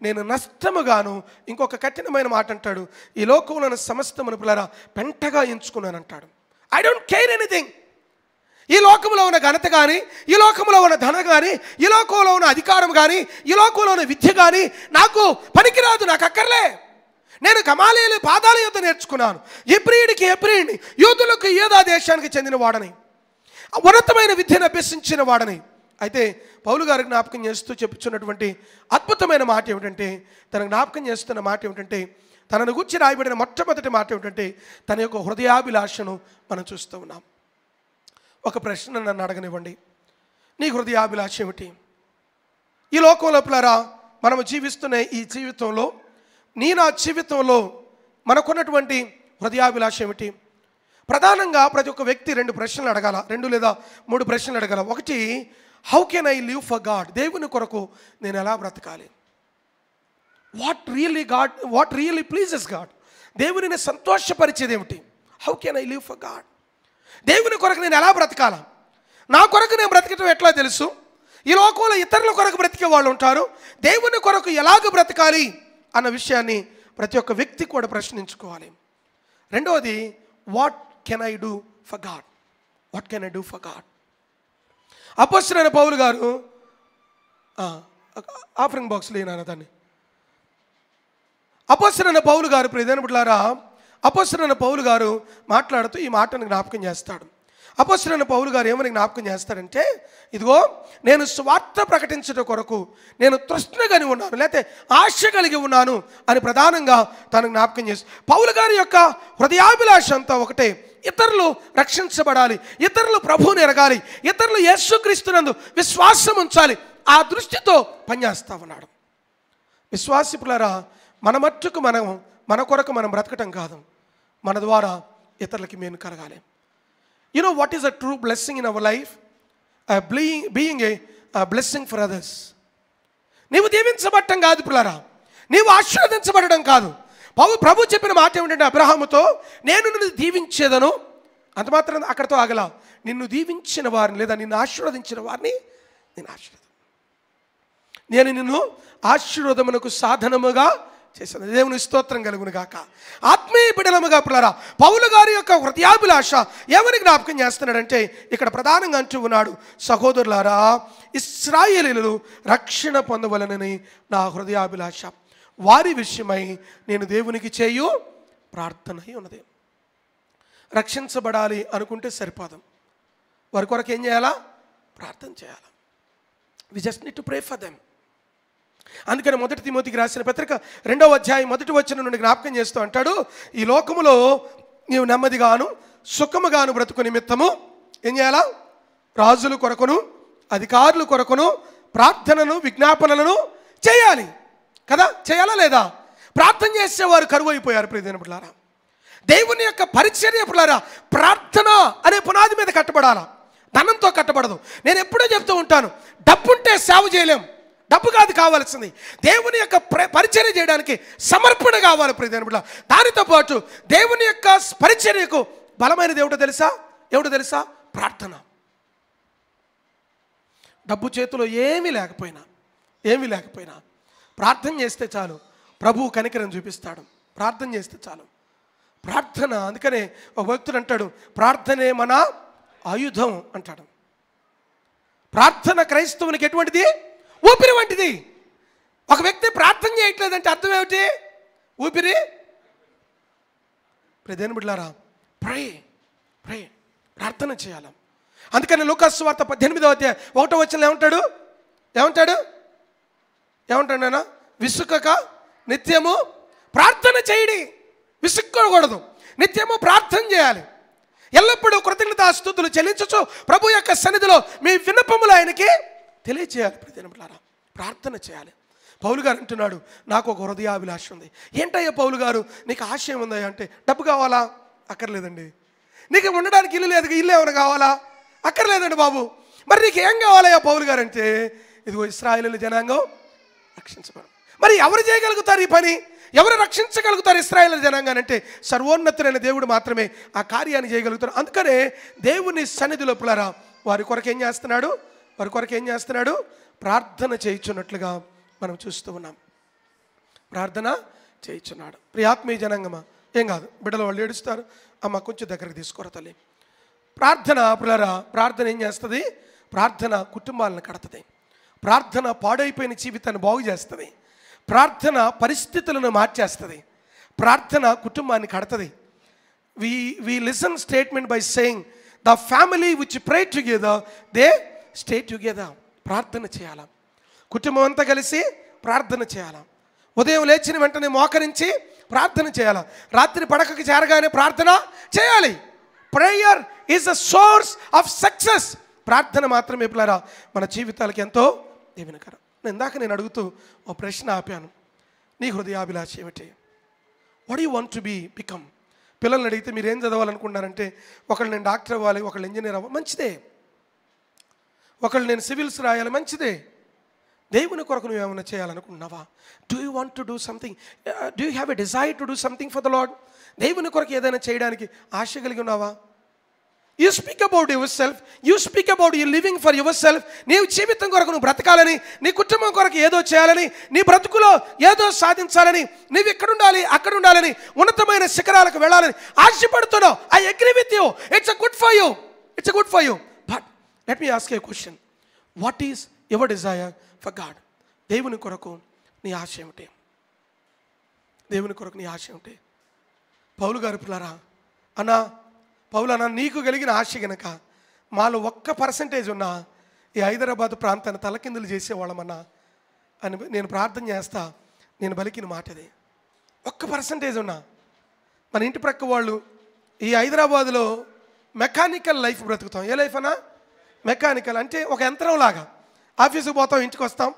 నేను నష్టముగాను, ఇంకొక కఠినమైన మాట అంటాడు, ఈ లోకంలో ఉన్న సమస్తమును పిల్లరా పెంటగా ఎంచుకున్నానంటాడు. I don't care anything. ఈ లోకంలో ఉన్న ఘనత కానీ, ఈ లోకంలో ఉన్న ధనం కానీ, ఈ లోకంలో ఉన్న అధికారం కానీ, ఈ లోకంలో ఉన్న విద్య కానీ నాకు పనికిరాదు, నాకు అక్కర్లే. నేను గమాలీయుల పాదాల యొద్ద నేర్చుకున్నాను, ఎబ్రీయుడికి ఎబ్రీయుడిని, యూదులకు యూదా దేశానికి చెందిన వాడని, ఉన్నతమైన విద్యను అభ్యసించిన వాడని. అయితే పౌలు గారు జ్ఞాపకం చేస్తూ చెప్పుచున్నటువంటి అద్భుతమైన మాట ఏమిటంటే, తన జ్ఞాపకం చేస్తున్న మాట ఏమిటంటే, తనను గురించి రాయబడిన మొట్టమొదటి మాట ఏమిటంటే, తన యొక్క హృదయాభిలాషను మనం చూస్తూ ఉన్నాం. ఒక ప్రశ్న నన్ను అడగనివ్వండి, నీ హృదయాభిలాష ఏమిటి? ఈ లోకంలో పిల్లరా మనము జీవిస్తున్న ఈ జీవితంలో, నా జీవితంలో మనకున్నటువంటి హృదయాభిలాష ఏమిటి? ప్రధానంగా ప్రతి ఒక్క వ్యక్తి 2 ప్రశ్నలు అడగాల, 2 లేదా 3 ప్రశ్నలు అడగాల. ఒకటి, how can I live for God? దేవుని కొరకు నేను ఎలా బ్రతకాలి? What really pleases God? దేవునిని సంతోషపరిచేది ఏమిటి? How can I live for God? దేవుని కొరకు నేను ఎలా బ్రతకాల? నా కొరకు నేను బ్రతకటం ఎట్లా తెలుసు? ఈ లోకంలో ఇతరుల కొరకు బ్రతికే వాళ్ళు ఉంటారు, దేవుని కొరకు ఎలాగ బ్రతకాలి అన్న విషయాన్ని ప్రతి ఒక్క వ్యక్తి కూడా ప్రశ్నించుకోవాలి. రెండవది, what can I do for God? What can I do for God? అపోస్తలుడైన పౌలు గారు ఆఫరింగ్ బాక్స్ లేనా దాన్ని, అపోస్తలుడైన పౌలు గారు ప్రియమైన బిడ్డలారా, అపోస్తలుడైన పౌలు గారు మాట్లాడుతూ ఈ మాటను జ్ఞాపకం చేస్తాడు. అపోస్తలుడైన పౌలు గారు ఏమని జ్ఞాపకం చేస్తాడంటే, ఇదిగో నేను స్వార్థ ప్రకటించడం కొరకు నేను తృష్ణ కలిగి ఉన్నాను, లేకపోతే ఆశ కలిగి ఉన్నాను అని ప్రధానంగా తను జ్ఞాపకం చేస్తాడు. పౌలు గారి యొక్క హృదయాభిలాష అంతా ఒకటే, ఇతరులు రక్షించబడాలి, ఇతరులు ప్రభువుని ఎరగాలి, ఇతరులు యేసుక్రీస్తునందు విశ్వాసం ఉంచాలి. ఆ దృష్టితో పనిచేస్తా ఉన్నాడు. విశ్వాసిపులారా, మన మట్టుకు మన కొరకు మనం బ్రతకటం కాదు, మన ద్వారా ఇతరులకి మేలు కలగాలి. You know what is a true blessing in our life? Being a blessing for others. నీవు దీవించబడటం కాదు పిల్లరా, నీవు ఆశీర్వదించబడడం కాదు. ప్రభు చెప్పిన మాట ఏమిటంటే అబ్రహాముతో, నేను నిన్ను దీవించేదను, అంత మాత్రం అక్కడితో ఆగలా, నిన్ను దీవించిన వారిని లేదా నిన్ను ఆశీర్వదించిన వారిని నేను నిన్ను ఆశీర్వాదమునకు సాధనముగా చేశాను. దేవుని స్తోత్రం కలుగును గాక. ఆత్మీయ బిడ్డలముగా పిల్లరా, పౌలు గారి యొక్క హృదయాభిలాష ఎవరి జ్ఞాపకం చేస్తున్నాడంటే ఇక్కడ ప్రధానంగా అంటూ ఉన్నాడు, సహోదరులారా, ఇశ్రాయేలీయులు రక్షణ పొందవలనని నా హృదయాభిలాష, వారి విషయమై నేను దేవునికి చేయు ప్రార్థన ఉన్నది. రక్షించబడాలి అనుకుంటే సరిపోదు, వారి కొరకు ఏం చేయాలా? ప్రార్థన చేయాలి. We just need to pray for them. అందుకని 1 తిమోతికి రాసిన పత్రిక 2వ అధ్యాయం 1వ వచనం నుండి జ్ఞాపకం చేస్తూ అంటాడు, ఈ లోకములో నీవు నెమ్మదిగాను సుఖముగాను బ్రతుకు నిమిత్తము ఏం చేయాలా? రాజుల కొరకును అధికారుల కొరకును ప్రార్థనను విజ్ఞాపనలను చేయాలి కదా. చేయాలా లేదా? ప్రార్థన చేసేవారు కరువు అయిపోయారు ప్రియమైన బిడ్డలారా. దేవుని యొక్క పరిచర్య పిల్లారా ప్రార్థన అనే పునాది మీద కట్టబడాలా, ధనంతో కట్టబడదు. నేను ఎప్పుడూ చెప్తూ ఉంటాను, డబ్బుంటే సేవ చేయలేం, డబ్బు కాదు కావాల్సింది, దేవుని యొక్క పరిచర్య చేయడానికి సమర్పణ కావాలి ప్రియమైన బిడ్డ. దానితో పాటు దేవుని యొక్క పరిచర్యకు బలమైన దేవుడు తెలుసా? ప్రార్థన. డబ్బు చేతిలో ఏమీ లేకపోయినా ప్రార్థన చేస్తే చాలు, ప్రభువు కనికరం చూపిస్తాడు. ప్రార్థన చేస్తే చాలు. ప్రార్థన, అందుకనే ఒక భక్తుడు అంటాడు, ప్రార్థనే మన ఆయుధం అంటాడు. ప్రార్థన క్రైస్తవునికి ఎటువంటిది? ఊపిరి వంటిది. ఒక వ్యక్తి ప్రార్థన చేయట్లేదంటే అర్థం ఏమిటి? ఊపిరి. ప్రియమైన బిడ్డలారా, ప్రే ప్రార్థన చేయాలి. అందుకని లూకాసు సువార్త 18వ అధ్యాయం 1వ వచనంలో ఏమంటాడు నాన్న? విసుకక నిత్యము ప్రార్థన చేయడి. విసుక్కోకూడదు, నిత్యము ప్రార్థన చేయాలి. ఎల్లప్పుడూ కృతజ్ఞతాస్తుతులు చెల్లించచ్చు ప్రభు యొక్క సన్నిధిలో మీ విన్నపములు ఆయనకి తెలియచేయాలి. ప్రతినిపులారా ప్రార్థన చేయాలి. పౌలు గారు అంటున్నాడు, నాకు ఒక హృదయాభిలాష ఉంది. ఏంటయ్యా పౌలు గారు, నీకు ఆశయం ఉందా అంటే, డబ్బు కావాలా? అక్కర్లేదండి. నీకు ఉండడానికి ఇల్లు లేదు, ఇల్లు ఏమైనా కావాలా? అక్కర్లేదండి బాబు. మరి నీకు ఏం కావాలయ్యా పౌలు గారు అంటే, ఇదిగో ఇశ్రాయేలు జనాంగం రక్షించబడు. మరి ఎవరు చేయగలుగుతారు ఈ పని? ఎవరు రక్షించగలుగుతారు ఇశ్రాయేలు జనాంగాన్ని అంటే, సర్వోన్నతులైన దేవుడు మాత్రమే ఆ కార్యాన్ని చేయగలుగుతారు. అందుకనే దేవుని సన్నిధిలో పులరా వారి కొరకు ఏం చేస్తున్నాడు? ప్రార్థన చేయించున్నట్లుగా మనం చూస్తూ ఉన్నాం. ప్రార్థన చేయించున్నాడు. ప్రియాత్మీయ జనాంగమా, ఏం కాదు, బిడ్డలు వాళ్ళు ఏడుస్తారు, అమ్మ కొంచెం దగ్గరకు తీసుకోరా తల్లి. ప్రార్థన పులరా, ప్రార్థన ఏం చేస్తుంది? ప్రార్థన కుటుంబాలను కడుతుంది. ప్రార్థన పాడైపోయిన జీవితాన్ని బాగు చేస్తుంది. ప్రార్థన పరిస్థితులను మార్చేస్తుంది. ప్రార్థన కుటుంబాన్ని కడుతుంది. We listen statement by saying the family which pray together they stay together. ప్రార్థన చేయాలి. కుటుంబం అంతా కలిసి ప్రార్థన చేయాలి. ఉదయం లేచిన వెంటనే మోకరించి ప్రార్థన చేయాలి. రాత్రి పడకకి చేరగానే ప్రార్థన చేయాలి. Prayer is a source of success. ప్రార్థన మాత్రమే పిల్లరా మన జీవితాలకి ఎంతో దీవెనకరం. ఇందాక నేను అడుగుతూ ఓ ప్రశ్న ఆపాను, నీ హృదయాభిలాష ఏమిటి? What you want to become? పిల్లల్ని అడిగితే మీరు ఏం చదవాలనుకుంటున్నారంటే, ఒకళ్ళు నేను డాక్టర్ అవ్వాలి, ఒకళ్ళు ఇంజనీర్ అవ్వాలి, మంచిదే. ఒకళ్ళు నేను సివిల్స్ రాయాలి, మంచిదే. దేవుని కొరకు నువ్వు ఏమైనా చేయాలనుకుంటున్నావా? Do you want to do something? Do you have a desire to do something for the Lord? దేవుని కొరకు ఏదైనా చేయడానికి ఆశ కలిగి ఉన్నావా? You speak about yourself, you speak about you living for yourself. నీవు జీవితం కొరకు నువ్వు బ్రతకాలని, నీ కుటుంబం కొరకు ఏదో చేయాలని, నీ బ్రతుకులో ఏదో సాధించాలని, నీవు ఇక్కడ ఉండాలి అక్కడ ఉండాలని, ఉన్నతమైన శిఖరాలకు వెళ్ళాలని ఆశపడుతున్నావు. I agree with you. It's good for you. But let me ask a question. What is your desire for God? దేవుని కొరకు నీ ఆశ ఏమిటి? దేవుని కొరకు నీ ఆశ ఏమిటి? పౌలు గారు పిల్లరా, పౌలు అన్న, నీకు కలిగిన ఆశ గనక మాలో 1% ఉన్నా ఈ హైదరాబాద్ ప్రాంతాన్ని తలకిందులు చేసేవాళ్ళమన్నా అని నేను ప్రార్థన చేస్తా. నేను పలికిన మాట ఇది. 1% ఉన్నా మన ఇంటి ప్రక్క వాళ్ళు ఈ హైదరాబాదులో మెకానికల్ లైఫ్ బ్రతుకుతాం. ఏ లైఫ్ అన్నా? మెకానికల్ అంటే ఒక యంత్రంలాగా. ఆఫీసుకు పోతాం, ఇంటికి వస్తాం,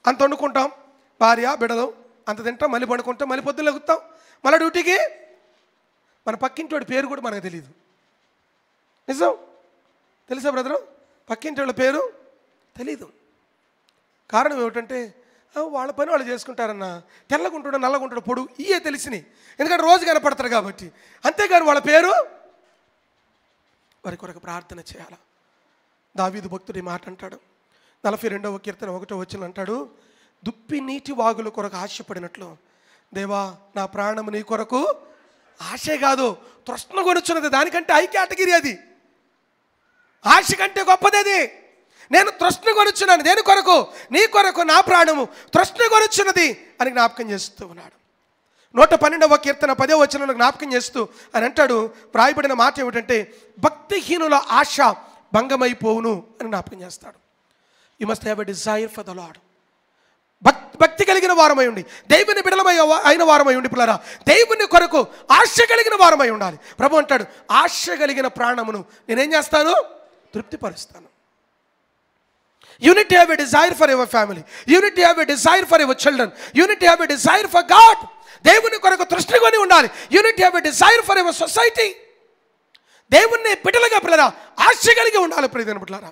అంత వండుకుంటాం, భార్య బిడ్డలు అంత తింటాం, మళ్ళీ పండుకుంటాం, మళ్ళీ పొద్దున్న లెగుతాం, మళ్ళీ డ్యూటీకి మన పక్కింటి పేరు కూడా మనకు తెలియదు. నిజం తెలుసా బ్రదరు? పక్కింటి వాళ్ళ పేరు తెలీదు. కారణం ఏమిటంటే వాళ్ళ పని వాళ్ళు చేసుకుంటారన్న. తెల్లగుంటాడు, నల్లగుంటాడు, పొడుగు ఇవే తెలిసినాయి, ఎందుకంటే రోజు కనపడతారు కాబట్టి. అంతేగాని వాళ్ళ పేరు వారి కొరకు ప్రార్థన చేయాలి. దావీదు భక్తుడు ఈ మాట అంటాడు, 42వ కీర్తన 1వ వచనం అంటాడు, దుప్పి నీటి వాగుల కొరకు ఆశపడినట్లు దేవా నా ప్రాణము నీ కొరకు ఆశే కాదు తృష్ణ కొనుచున్నది. దానికంటే హై కేటగిరీ అది. ఆశ కంటే గొప్పది అది. నేను తృష్ణ కొనుచున్నాను దేని కొరకు? నీ కొరకు నా ప్రాణము తృష్ణ కొనుచున్నది అని జ్ఞాపకం చేస్తూ ఉన్నాడు. 112వ కీర్తన 10వ వచనంలో జ్ఞాపకం చేస్తూ అని అంటాడు, వ్రాయబడిన మాట ఏమిటంటే భక్తిహీనుల ఆశ భంగమైపోవును అని జ్ఞాపకం చేస్తాడు. You must have a desire for the lord. భక్తి కలిగిన వారమై ఉండి, దేవుని బిడలమై అయిన వారమై ఉండి పిల్లరా, దేవుని కొరకు ఆశ కలిగిన వారమై ఉండాలి. ప్రభు అంటాడు, ఆశ కలిగిన ప్రాణమును నేనేం చేస్తాను? తృప్తిపరుస్తాను. You need to have a desire for your family. You need to have a desire for your children. You need to have a desire for God. దేవుని కొరకు తృష్ణకొని ఉండాలి. You need to have a desire for your society. దేవుని బిడ్డలుగా పిల్లరా ఆశ కలిగి ఉండాలి. ప్రియమైన బిడ్డలారా,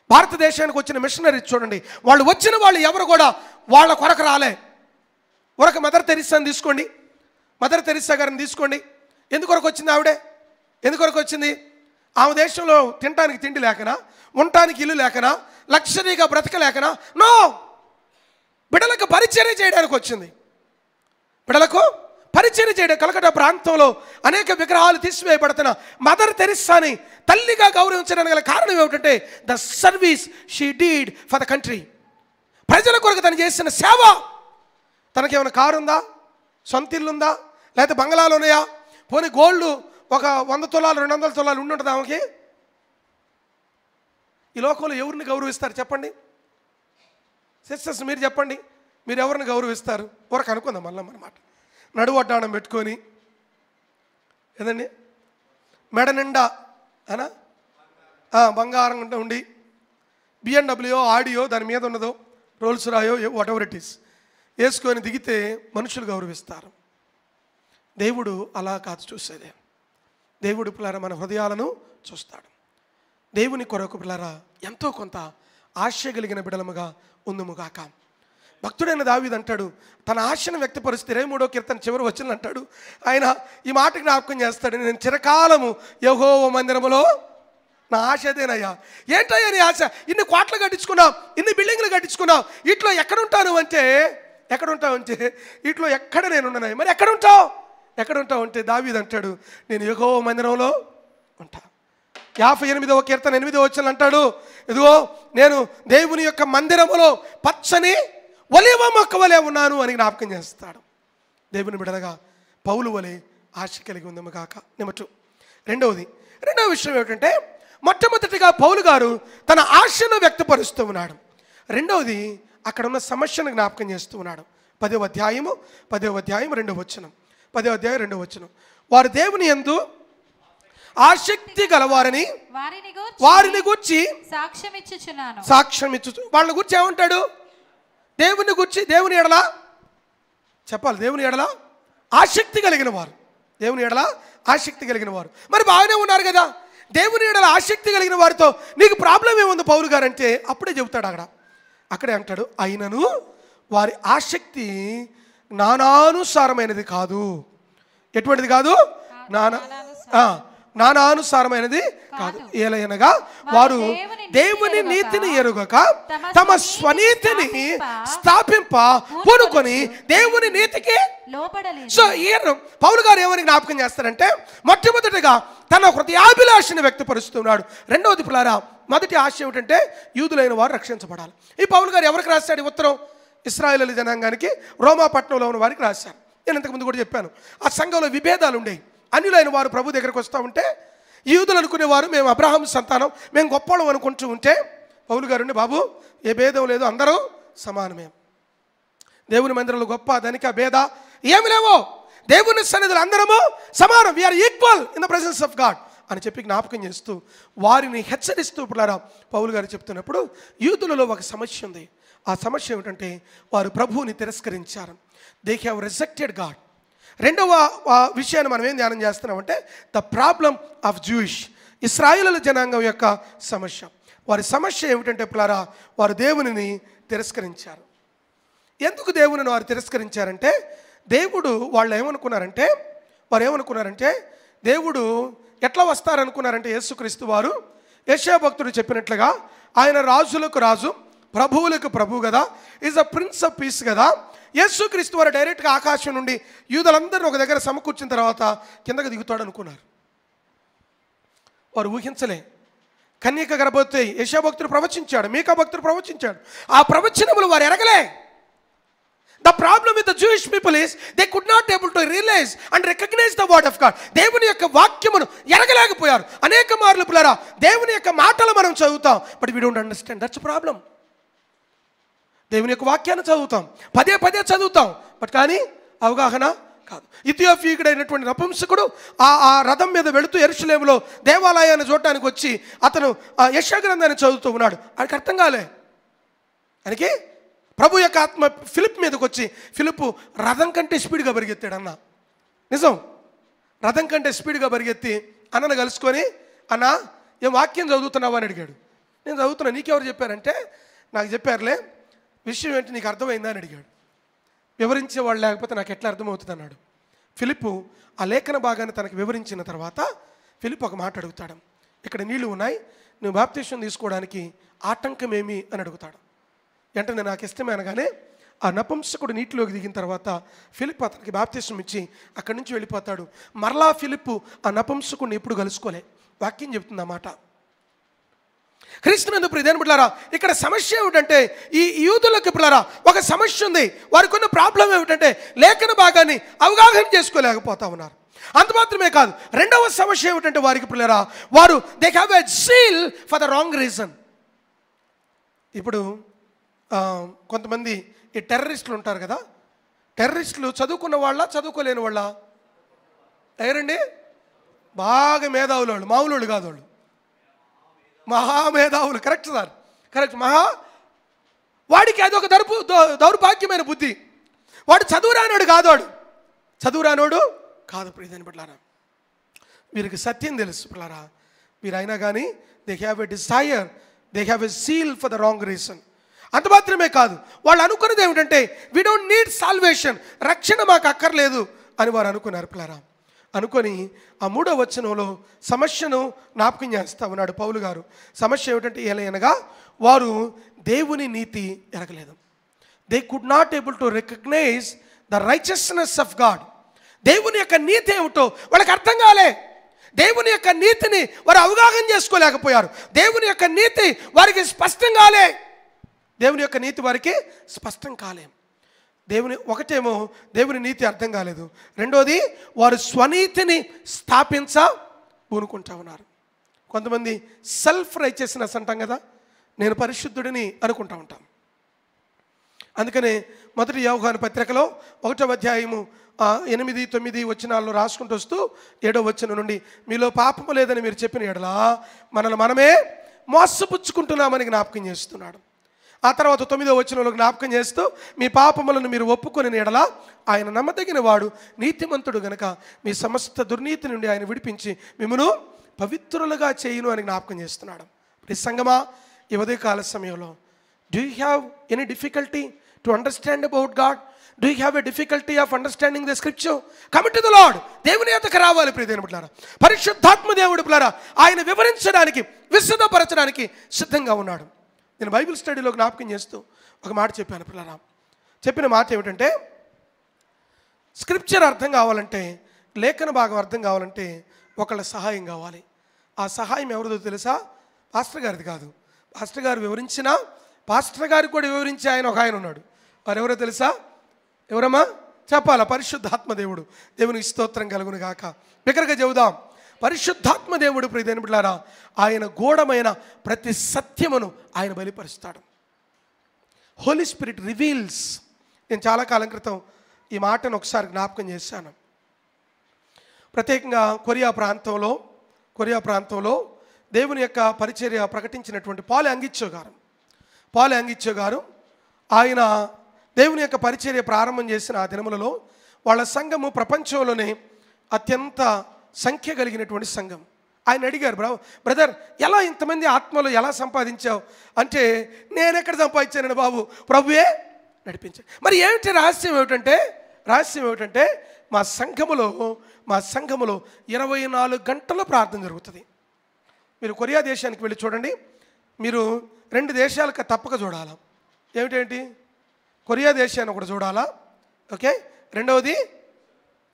భారతదేశానికి వచ్చిన మిషనరీస్ చూడండి, వాళ్ళు వచ్చిన వాళ్ళు ఎవరు కూడా వాళ్ళ కొరకు రాలే. ఒక మదర్ తెరిసాని తీసుకోండి, మదర్ తెరిసా గారిని తీసుకోండి. ఎందుకొరకు వచ్చింది ఆవిడే? ఎందుకొరకు వచ్చింది? ఆమె దేశంలో తినడానికి తిండి లేకనా, ఉండటానికి ఇల్లు లేకనా, లగ్జరీగా బ్రతకలేకనా? నో, బిడ్డలకు పరిచర్య చేయడానికి వచ్చింది. బిడ్డలకు పరిచర్య చేయడం. కలకటా ప్రాంతంలో అనేక విగ్రహాలు తీసివేయబడుతున్న మదర్ తెరిసాని తల్లిగా గౌరవించడానికి గల కారణం ఏమిటంటే the service she did for the country. ప్రజల కొరకు తను చేసిన సేవ. తనకేమైనా కారు ఉందా? సొంత ఇల్లు ఉందా? లేకపోతే బంగ్లాలు ఉన్నాయా? పోనీ గోల్డ్ ఒక 100 తులాలు 200 తులాలు ఉండుంటుంది ఆమెకి? ఈ లోకంలో ఎవరిని గౌరవిస్తారు చెప్పండి? సిస్టర్స్ మీరు చెప్పండి, మీరు ఎవరిని గౌరవిస్తారు? ఊరకు అనుకుందాం మళ్ళీ అన్నమాట. నడువడ్డానం పెట్టుకొని ఏదండి మెడ నిండా అనా బంగారం ఉండి BMW ఆడియో దాని మీద ఉన్నదో రోల్స్ రాయో వాట్ ఎవర్ ఇట్ ఈస్ వేసుకొని దిగితే మనుషులు గౌరవిస్తారు. దేవుడు అలా కాదు చూసేదే. దేవుడు పిల్లరా మన హృదయాలను చూస్తాడు. దేవుని కొరకు పిల్లరా ఎంతో కొంత ఆశ కలిగిన బిడలముగా ఉందుముగాక. భక్తుడైన దావీదు అంటాడు, తన ఆశను వ్యక్తపరిస్తే 23వ కీర్తన చివరి వచనం అంటాడు, ఆయన ఈ మాటకి జ్ఞాపకం చేస్తాడు, నేను చిరకాలము యెహోవా మందిరములో నా ఆశ అదేనయ్యా. ఏంటయ్యా నీ ఆశ? ఇన్ని కోట్లు కట్టించుకున్నావు, ఇన్ని బిల్డింగ్లు కట్టించుకున్నావు, ఇట్లో ఎక్కడుంటాను అంటే ఇట్లో ఎక్కడ నేను ఉన్నాను. మరి ఎక్కడుంటావు అంటే దావీదు అంటాడు, నేను యెహోవా మందిరంలో ఉంటా. 58వ కీర్తన 8వ వచనం అంటాడు, ఇదిగో నేను దేవుని యొక్క మందిరములో పచ్చని ఒలీవ మొక్క వలె ఉన్నాను అని జ్ఞాపకం చేస్తాడు. దేవుని బిడలగా పౌలు వలె ఆశ కలిగి ఉందము కాక. రెండవ విషయం ఏమిటంటే, మొట్టమొదటిగా పౌలు గారు తన ఆశను వ్యక్తపరుస్తూ ఉన్నాడు. రెండవది అక్కడ ఉన్న సమస్యను జ్ఞాపకం చేస్తూ ఉన్నాడు. 10వ అధ్యాయం 2వ వచనం. 10వ అధ్యాయం 2వ వచనం, వారు దేవుని యందు ఆసక్తి గలవారని వారిని గూర్చి సాక్ష్యం ఇచ్చుచున్నాను. వాళ్ళని గూర్చి ఏమంటాడు? దేవుని గూర్చి, దేవుని ఎడల చెప్పాలి, దేవుని ఎడల ఆసక్తి కలిగిన వారు, దేవుని ఎడల ఆసక్తి కలిగిన వారు. మరి బాగానే ఉన్నారు కదా, దేవుని ఎడల ఆసక్తి కలిగిన వారితో నీకు ప్రాబ్లం ఏముంది పౌలు గారు అంటే అప్పుడే చెబుతాడు. అక్కడే అంటాడు, అయినను వారి ఆసక్తి జ్ఞానానుసారమైనది కాదు. ఎటువంటిది కాదు? జ్ఞానానుసారమైనది కాదు. ఏలయనగా వారు దేవుని నీతిని ఎరుగక తమ స్వనీతిని స్థాపింప పూనుకొని దేవుని నీతికి లోబడలేదు. సో పౌలు గారు ఏమని జ్ఞాపకం చేస్తారంటే, మొట్టమొదటిగా తన హృదయాభిలాషను వ్యక్తపరుస్తున్నాడు. రెండవది పిల్లారా, మొదటి ఆశ ఏమిటంటే యూదులైన వారు రక్షించబడాలి. ఈ పౌలు గారు ఎవరికి రాశాడు ఉత్తరం? ఇశ్రాయేలు జనాంగానికి, రోమా పట్టణంలో ఉన్న వారికి రాశారు. నేను ఇంతకుముందు కూడా చెప్పాను, ఆ సంఘంలో విభేదాలు ఉండేవి. అన్యులైన వారు ప్రభు దగ్గరకు వస్తూ ఉంటే యూదులు అనుకునేవారు మేము అబ్రహాం సంతానం, మేము గొప్పవాళ్ళం అనుకుంటూ ఉంటే పౌలు గారు, బాబు ఏ భేదం లేదు, అందరూ సమానమే. దేవుని మందిరంలో గొప్ప ధనిక భేద ఏమి లేవో, దేవుని సన్నిధిలో అందరము సమానం, we are equal in the presence of God అని చెప్పి జ్ఞాపకం చేస్తూ వారిని హెచ్చరిస్తూ పిల్లారా పౌలు గారు చెప్తున్నప్పుడు యూదులలో ఒక సమస్య ఉంది. ఆ సమస్య ఏమిటంటే వారు ప్రభువుని తిరస్కరించారు. They have rejected God. రెండవ విషయాన్ని మనం ఏం ధ్యానం చేస్తున్నామంటే ద ప్రాబ్లమ్ ఆఫ్ జూయిష్, ఇశ్రాయేలు జనాంగం యొక్క సమస్య. వారి సమస్య ఏమిటంటే పిల్లారా, వారు దేవునిని తిరస్కరించారు. ఎందుకు దేవునిని వారు తిరస్కరించారంటే, వారు ఏమనుకున్నారంటే దేవుడు ఎట్లా వస్తారనుకున్నారంటే, యేసుక్రీస్తు వారు యెషయా భక్తుడు చెప్పినట్లుగా ఆయన రాజులకు రాజు, ప్రభువులకు ప్రభువు కదా, is a prince of piece కదా. యేసుక్రీస్తు వారు డైరెక్ట్గా ఆకాశం నుండి యూదులందరూ ఒక దగ్గర సమకూర్చిన తర్వాత కిందకు దిగుతాడు అనుకున్నారు. వారు ఊహించలే. కన్యక గర్భవతి యెషయా భక్తుడు ప్రవచించాడు, మీకా భక్తుడు ప్రవచించాడు. ఆ ప్రవచనములు వారు ఎరగలే. The problem with the Jewish people is they could not able to realize and recognize the word of God. దేవుని యొక్క వాక్యమును ఎరగలేకపోయారు. అనేక మార్లు పిల్లరా దేవుని యొక్క మాటలు మనం చదువుతాం, but we don't understand. That's a problem. దేవుని యొక్క వాక్యాన్ని చదువుతాం, పదే పదే చదువుతాం, బట్ కానీ అవగాహన కాదు. ఇథియోపియుడైనటువంటి నపుంసకుడు ఆ రథం మీద వెళుతూ యెరూషలేములో దేవాలయాన్ని చూడటానికి వచ్చి అతను యెషయా గ్రంథాన్ని చదువుతూ ఉన్నాడు. ఆయనకు అర్థం కాలే. ఆయనకి ప్రభు యొక్క ఆత్మ ఫిలిప్ మీదకి వచ్చి, ఫిలిప్ రథం కంటే స్పీడ్గా పరిగెత్తాడు అన్న. నిజం, రథం కంటే స్పీడ్గా పరిగెత్తి అన్నను కలుసుకొని, అన్న ఏం వాక్యం చదువుతున్నావు అని అడిగాడు. నేను చదువుతున్నా, నీకెవరు చెప్పారంటే, నాకు చెప్పారులే, విషయం ఏంటి నీకు అర్థమైందా అని అడిగాడు. వివరించేవాళ్ళు లేకపోతే నాకు ఎట్లా అర్థమవుతుంది అన్నాడు. ఫిలిప్ ఆ లేఖన భాగాన్ని తనకు వివరించిన తర్వాత ఫిలిప్ ఒక మాట అడుగుతాడు, ఇక్కడ నీళ్లు ఉన్నాయి, నువ్వు బాప్తిసం తీసుకోవడానికి ఆటంకం ఏమి అని అడుగుతాడు. వెంటనే నాకు ఇష్టమే అనగానే ఆ నపుంసకుడు నీటిలోకి దిగిన తర్వాత ఫిలిప్ అతనికి బాప్తిసం ఇచ్చి అక్కడి నుంచి వెళ్ళిపోతాడు. మరలా ఫిలిప్ ఆ నపుంసకుడిని ఎప్పుడు కలుసుకోలే. వాక్యం చెప్తుంది అన్నమాట. క్రీస్తునందు ప్రియమైన బిడ్డలారా, ఇక్కడ సమస్య ఏమిటంటే, ఈ యూదులకు పిల్లరా ఒక సమస్య ఉంది. వారికి ఉన్న ప్రాబ్లం ఏమిటంటే లేఖన భాగాన్ని అవగాహన చేసుకోలేకపోతా ఉన్నారు. అంత మాత్రమే కాదు, రెండవ సమస్య ఏమిటంటే వారికి పిల్లరా, వారు they have a zeal for the wrong reason. ఇప్పుడు కొంతమంది ఈ టెర్రరిస్టులు ఉంటారు కదా, టెర్రరిస్టులు చదువుకున్న వాళ్ళ చదువుకోలేని వాళ్ళ ఎవరండి? బాగా మేధావులు వాళ్ళు, మామూలు కాదు వాళ్ళు, మహామేధావులు. Correct sir, correct. వాడికి అదొక దౌర్భాగ్యమైన బుద్ధి. వాడు చదువురానోడు కాదు ప్రియమైన బిడ్డలారా. వీరికి సత్యం తెలుసు పిల్లరా, వీరైనా కానీ they have a Dzire, they have a seal for the wrong reason. అంత మాత్రమే కాదు, వాళ్ళు అనుకున్నది ఏమిటంటే వీ డోంట్ నీడ్ సాల్వేషన్, రక్షణ మాకు అక్కర్లేదు అని వారు అనుకున్నారు పిల్లరా. అనుకొని ఆ 3వ వచనంలో సమస్యను జ్ఞాపకం చేస్తా ఉన్నాడు పౌలు గారు. సమస్య ఏమిటంటే అనగా వారు దేవుని నీతి ఎరగలేదు. They could not able to recognise the righteousness of God. దేవుని యొక్క నీతి ఏమిటో వాళ్ళకి అర్థం కాలే. దేవుని యొక్క నీతిని వారు అవగాహన చేసుకోలేకపోయారు. దేవుని యొక్క నీతి వారికి స్పష్టం కాలే. దేవుని యొక్క నీతి వారికి స్పష్టం కాలే. ఒకటేమో దేవుని నీతి అర్థం కాలేదు, రెండోది వారు స్వనీతిని పూనుకుంటా ఉన్నారు. కొంతమంది సెల్ఫ్ రైచియస్నెస్ అంటాం కదా, నేను పరిశుద్ధుడిని అనుకుంటా ఉంటాం. అందుకనే మొదటి యోహాను పత్రికలో 1వ అధ్యాయము 8, 9 వచనాల్లో రాసుకుంటూ వస్తూ 7వ వచనం నుండి మీలో పాపము లేదని మీరు చెప్పిన ఎడల మనల్ని మనమే మోసపుచ్చుకుంటున్నామని జ్ఞాపకం చేస్తున్నాడు. ఆ తర్వాత 9వ వచనంలో జ్ఞాపకం చేస్తూ మీ పాపములను మీరు ఒప్పుకొని ఎడల ఆయన నమ్మదగిన వాడు నీతిమంతుడు గనక మీ సమస్త దుర్నీతి నుండి ఆయన విడిపించి మిమ్మును పవిత్రులుగా చేయును అని జ్ఞాపకం చేస్తున్నాడు. సంగమా, ఈ ఉదయకాల సమయంలో do you have any difficulty to understand about God? Do you have a difficulty of understanding the scripture? Commit to the Lord. దేవుని యొద్దకు రావాలి ప్రియమైన బిడ్డలారా. పరిశుద్ధాత్మ దేవుడు బిడ్డలారా ఆయన వివరించడానికి, విశదపరచడానికి సిద్ధంగా ఉన్నాడు. నేను బైబిల్ స్టడీలో జ్ఞాపకం చేస్తూ ఒక మాట చెప్పాను పిల్లరా. చెప్పిన మాట ఏమిటంటే, స్క్రిప్చర్ అర్థం కావాలంటే, లేఖన భాగం అర్థం కావాలంటే ఒకళ్ళ సహాయం కావాలి. ఆ సహాయం ఎవరిదో తెలుసా? పాస్టర్ గారిది కాదు. పాస్టర్ గారు వివరించినా పాస్టర్ గారికి కూడా వివరించే ఒక ఆయన ఉన్నాడు. వారు ఎవరో తెలుసా? ఎవరమ్మా చెప్పాలా? పరిశుద్ధాత్మ దేవుడు. దేవునికి స్తోత్రం కలుగును గాక. బిగ్గరగా చెబుదాం, పరిశుద్ధాత్మ దేవుడు ప్రియమైన బిడ్డలారా ఆయన గూఢమైన ప్రతి సత్యమును ఆయన బయలుపరుస్తాడు. Holi spirit reveals. నేను చాలా కాలం క్రితం ఈ మాటను ఒకసారి జ్ఞాపకం చేశాను. ప్రత్యేకంగా కొరియా ప్రాంతంలో దేవుని యొక్క పరిచర్య ప్రకటించినటువంటి పాల్ యాంగిచ్చో గారు ఆయన దేవుని యొక్క పరిచర్య ప్రారంభం చేసిన ఆ దినములలో వాళ్ళ సంఘము ప్రపంచంలోనే అత్యంత సంఖ్య కలిగినటువంటి సంఘం. ఆయన అడిగారు, బ్రదర్ ఎలా ఇంతమంది ఆత్మలు ఎలా సంపాదించావు అంటే, నేను ఎక్కడ సంపాదించానండి బాబు, ప్రభువే నడిపించాడు. మరి ఏమిటి రహస్యం ఏమిటంటే మా సంఘములో 24 గంటలు ప్రార్థన జరుగుతుంది. మీరు కొరియా దేశానికి వెళ్ళి చూడండి, మీరు 2 దేశాలకు తప్పక చూడాలా. ఏమిటేంటి? కొరియా దేశాన్ని ఒకటి చూడాలా, ఓకే. రెండవది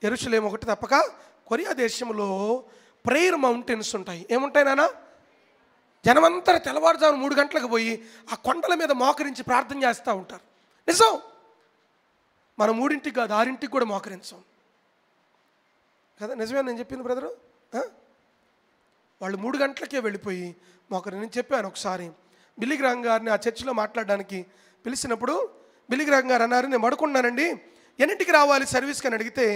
యెరూషలేము ఒకటి తప్పక. కొరియా దేశంలో ప్రేయర్ మౌంటైన్స్ ఉంటాయి. ఏముంటాయి నాన్న? జనమంతా తెల్లవారుజాము 3 గంటలకు పోయి ఆ కొండల మీద మోకరించి ప్రార్థన చేస్తూ ఉంటారు. నిజం, మనం 3ంటికి కాదు 6ంటికి కూడా మోకరించాం కదా. నిజమే నేను చెప్పింది బ్రదరు. వాళ్ళు 3 గంటలకే వెళ్ళిపోయి నేను చెప్పాను ఒకసారి బిల్లీ గ్రాహం గారిని ఆ చర్చిలో మాట్లాడడానికి పిలిచినప్పుడు, బిల్లీ గ్రాహం గారు అన్నారు, నేను పడుకున్నానండి, ఎన్నింటికి రావాలి సర్వీస్కి అని అడిగితే,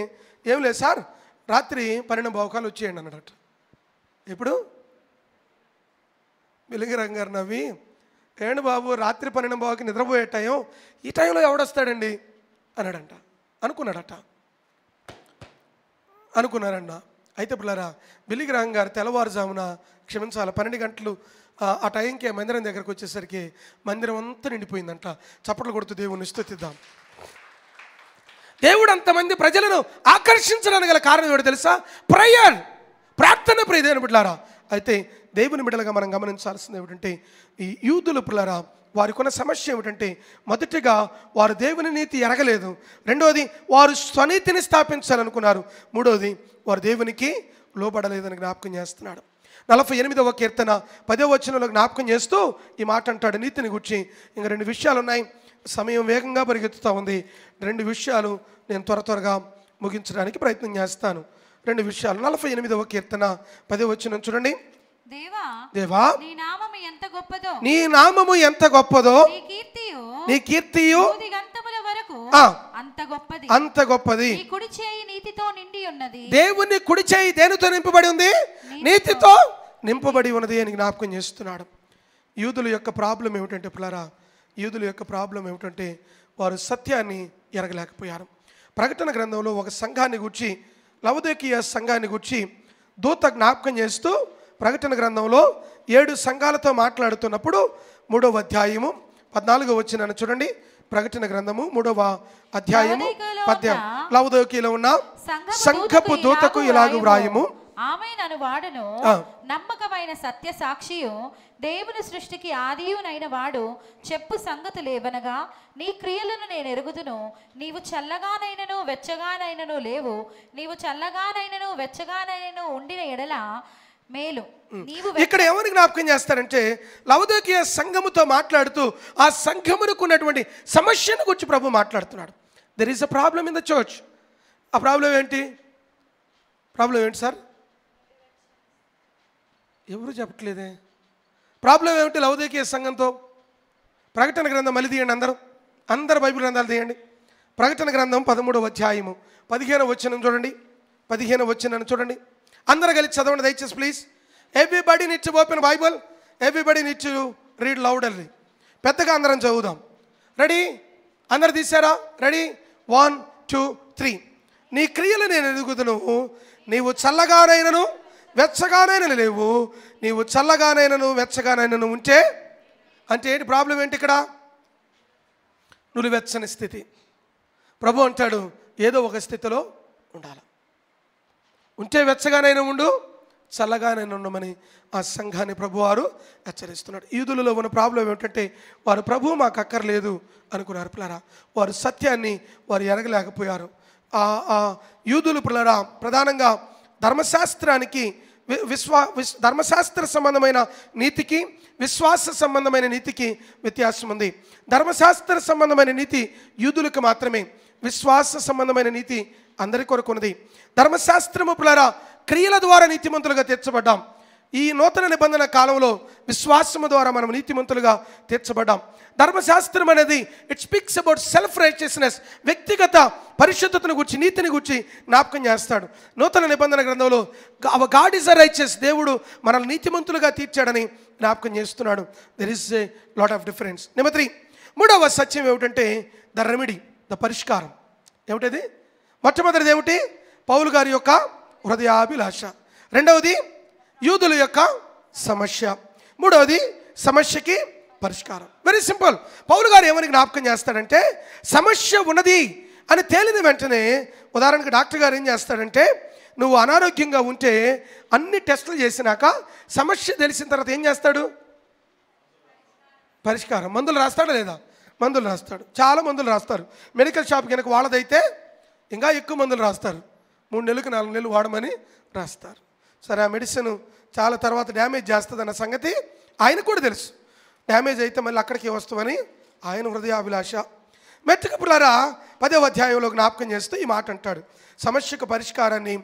ఏం లేదు సార్, రాత్రి 12:15 వచ్చేయండి అన్నాడట. ఇప్పుడు బిల్లీ గ్రాహం గారు నవ్వి, ఏంటి బాబు రాత్రి 12:15కి నిద్రపోయే టైం, ఈ టైంలో ఎవడొస్తాడండి అన్నాడంట. అనుకున్నారంట. అయితే పిల్లరా, బిల్లీ గ్రాహం గారు తెల్లవారుజామున, క్షమించాలి, 12 గంటలు ఆ టైంకి మందిరం దగ్గరకు వచ్చేసరికి మందిరం అంతా నిండిపోయిందంట. చప్పట్లు కొడుతూ దేవుని స్తుతిద్దాం. దేవుడు అంతమంది ప్రజలను ఆకర్షించడానికి గల కారణం ఏమిటో తెలుసా? ప్రేయర్, ప్రార్థన. ప్రియ దేవుని బిడ్డలారా, అయితే దేవుని బిడ్డలుగా మనం గమనించాల్సింది ఏమిటంటే, ఈ యూదుల పిల్లరా వారికి ఉన్న సమస్య ఏమిటంటే, మొదటిగా వారు దేవుని నీతి ఎరగలేదు, రెండవది వారు స్వనీతిని స్థాపించాలనుకున్నారు, మూడవది వారు దేవునికి లోబడలేదని జ్ఞాపకం చేస్తున్నాడు. 48వ కీర్తన 10వ వచనంలో జ్ఞాపకం చేస్తూ ఈ మాట అంటాడు నీతిని గురించి. ఇంకా 2 విషయాలు ఉన్నాయి, సమయం వేగంగా పరిగెత్తుతూ ఉంది. 2 విషయాలు నేను త్వరగా ముగించడానికి ప్రయత్నం చేస్తాను. 2 విషయాలు. 48వ కీర్తన 10వ వచనం చూడండి. దేవా నీ నామము ఎంత గొప్పదో, నీ కీర్తియు అంత గొప్పది. దేవుని కుడి చేయి దేనితో నింపబడి ఉంది? నీతితో నింపబడి ఉన్నది అని జ్ఞాపకం చేస్తున్నాడు. యూదుల యొక్క ప్రాబ్లం ఏమిటంటే పిల్లరా, వారు సత్యాన్ని ఎరగలేకపోయారు. ప్రకటన గ్రంథంలో ఒక సంఘాన్ని గూర్చి, లవోదికీయ సంఘాన్ని గూర్చి దూత జ్ఞాపకం చేస్తూ ప్రకటన గ్రంథంలో 7 సంఘాలతో మాట్లాడుతున్నప్పుడు 3వ అధ్యాయము 14వ వచనాన్ని చూడండి. ప్రకటన గ్రంథము 3వ అధ్యాయము 10. లవోదికీయలో ఉన్న సంఘపు దూతకు ఇలాగ వ్రాయము, ఆమెను వాడును నమ్మకమైన సత్య సాక్షియు, దేవుని సృష్టికి ఆదియునైన వాడు చెప్పు సంగతులేవనగా, నీ క్రియలను నేను ఎరుగుదును, నీవు చల్లగానైనను వెచ్చగానైనను లేవు, నీవు చల్లగానైనను వెచ్చగానైనను ఉండిన ఎడల మేలు. ఇక్కడ ఎవరిని జ్ఞాపకం చేస్తారంటే, లవోదికీయ సంఘముతో మాట్లాడుతూ ఆ సంఘమునకు ఉన్నటువంటి సమస్యను గురించి ప్రభు మాట్లాడుతున్నాడు. There is a problem in the church. ఆ ప్రాబ్లం ఏంటి సార్? ఎవరు చెప్పట్లేదే. ప్రాబ్లం ఏమిటి లవోదికీయ సంఘంతో? ప్రకటన గ్రంథం మళ్ళీ తీయండి, అందరు బైబిల్ గ్రంథాలు తీయండి. ప్రకటన గ్రంథం 13వ అధ్యాయము 15వ వచనం చూడండి. 15వ వచనాన్ని చూడండి. అందరూ కలిసి చదవండి దయచేసి please. Everybody need to open Bible, everybody need to read louderly. పెద్దగా అందరం చదువుదాం. రెడీ? అందరు తీసారా? రెడీ? 1 2 3. నీ క్రియలు నేను ఎరుగుదును, నీవు చల్లగానైనను వెచ్చగానైనను లేవు, నీవు చల్లగానైనను వెచ్చగానైనను ఉంటే. అంటే ఏంటి ప్రాబ్లం? ఏంటి ఇక్కడ? నులివెచ్చని స్థితి. ప్రభు అంటాడు ఏదో ఒక స్థితిలో ఉండాలి. ఉంటే వెచ్చగానైనా ఉండు, చల్లగానైనా ఉండమని ఆ సంఘాన్ని ప్రభువారు హెచ్చరిస్తున్నాడు. యూదులలో ఉన్న ప్రాబ్లం ఏమిటంటే, వారు ప్రభు మాకు అక్కర్లేదు అనుకున్నారు పిల్లరా. వారు సత్యాన్ని వారు ఎరగలేకపోయారు. యూదులు పిల్లరా ప్రధానంగా ధర్మశాస్త్రానికి ధర్మశాస్త్ర సంబంధమైన నీతికి విశ్వాస సంబంధమైన నీతికి వ్యత్యాసం ఉంది. ధర్మశాస్త్ర సంబంధమైన నీతి యూదులకు మాత్రమే, విశ్వాస సంబంధమైన నీతి అందరి కొరకు ఉన్నది. ధర్మశాస్త్రము పిల్లరా క్రియల ద్వారా నీతిమంతులుగా తీర్చబడ్డాం. ఈ నూతన నిబంధన కాలంలో విశ్వాసము ద్వారా మనం నీతిమంతులుగా తీర్చబడ్డాం. ధర్మశాస్త్రం అనేది it speaks about self righteousness, వ్యక్తిగత పరిశుద్ధతను గురించి, నీతిని గురించి జ్ఞాపకం చేస్తాడు. నూతన నిబంధన గ్రంథంలో గాడ్ ఈజ్ అ రైచియస్, దేవుడు మనల్ని నీతిమంతులుగా తీర్చాడని జ్ఞాపకం చేస్తున్నాడు. There is a lot of difference. Number 3, 3వ సత్యం ఏమిటంటే ద రెమెడీ, ద పరిష్కారం. ఏమిటది? మొట్టమొదటిది ఏమిటి? పౌలు గారి యొక్క హృదయాభిలాష. రెండవది యూదుల యొక్క సమస్య. మూడవది సమస్యకి పరిష్కారం. Very simple. పౌలు గారు ఏమని జ్ఞాపకం చేస్తాడంటే, సమస్య ఉన్నది అని తేలిన వెంటనే, ఉదాహరణకు డాక్టర్ గారు ఏం చేస్తాడంటే, నువ్వు అనారోగ్యంగా ఉంటే అన్ని టెస్టులు చేసినాక సమస్య తెలిసిన తర్వాత ఏం చేస్తాడు? పరిష్కారం. మందులు రాస్తాడా లేదా? మందులు రాస్తాడు. చాలా మందులు రాస్తారు. మెడికల్ షాప్ కనుక వాళ్ళదైతే ఇంకా ఎక్కువ మందులు రాస్తారు. 3 నెలలకు 4 నెలలు వాడమని రాస్తారు. సరే, ఆ మెడిసిన్ చాలా తర్వాత డ్యామేజ్ చేస్తుందన్న సంగతి ఆయన కూడా తెలుసు. డ్యామేజ్ అయితే మళ్ళీ అక్కడికి వస్తామని ఆయన హృదయాభిలాష. మెట్టుకు పులారా 10వ అధ్యాయంలో జ్ఞాపకం చేస్తూ ఈ మాట అంటాడు. సమస్యకు పరిష్కారాన్ని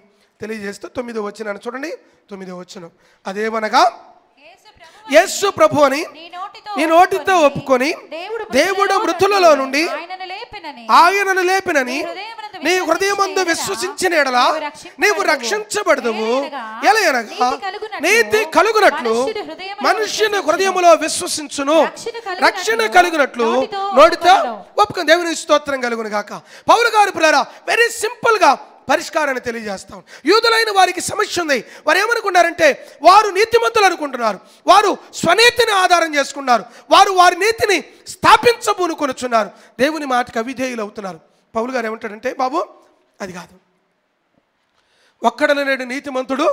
తెలియజేస్తూ 9వ వచనాన్ని చూడండి. 9వ వచనం అదేమనగా, యేసు ప్రభు అని నీ నోటితో ఒప్పుకొని దేవుడు మృతులలో నుండి ఆయనను లేపినని నీ హృదయమందు విశ్వసించిన ఎడల నీవు రక్షించబడదువు. ఎలయనగా నీతి కలుగునట్లు మనుష్యుని హృదయములో విశ్వసించును, రక్షణ కలుగునట్లు నోటితో ఒప్పుకొని. దేవుని స్తోత్రం కలుగును గాక. పౌలు గారు పిల్లరా వెరీ సింపుల్గా పరిష్కారాన్ని తెలియజేస్తాం. యూదులైన వారికి సమస్య ఉంది. వారు ఏమనుకున్నారంటే, వారు నీతిమంతులు అనుకుంటున్నారు. వారు స్వనీతిని ఆధారం చేసుకున్నారు. వారు వారి నీతిని స్థాపించబూనుకొనుచున్నారు. దేవుని మాటకు అవిధేయులు అవుతున్నారు. పౌలు గారు ఏమంటాడంటే, బాబు అది కాదు, ఒక్కడన లేడు నీతిమంతుడు,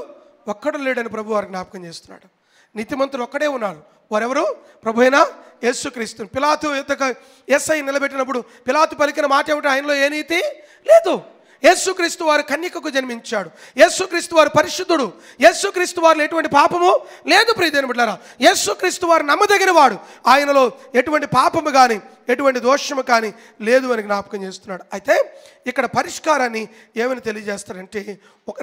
ఒక్కడు లేడని ప్రభు వారు జ్ఞాపకం చేస్తున్నాడు. నీతిమంతుడు ఒక్కడే ఉన్నారు. వారెవరు? ప్రభు అయిన యేసుక్రీస్తు. పిలాతు యేసయ్య నిలబెట్టినప్పుడు పిలాతు పలికిన మాట ఏమిటి? ఆయనలో ఏ నీతి లేదు. యేసుక్రీస్తు వారు కన్యకకు జన్మించాడు. యేసుక్రీస్తు వారు పరిశుద్ధుడు. యేసుక్రీస్తు వారిలో ఎటువంటి పాపము లేదు. ప్రియదేవుని బిడ్డలారా, యేసుక్రీస్తు వారు నమ్మదగిన వాడు. ఆయనలో ఎటువంటి పాపము కానీ ఎటువంటి దోషము కానీ లేదు అని జ్ఞాపకం చేస్తున్నాడు. అయితే ఇక్కడ పరిష్కారాన్ని ఏమని తెలియజేస్తారంటే, ఒక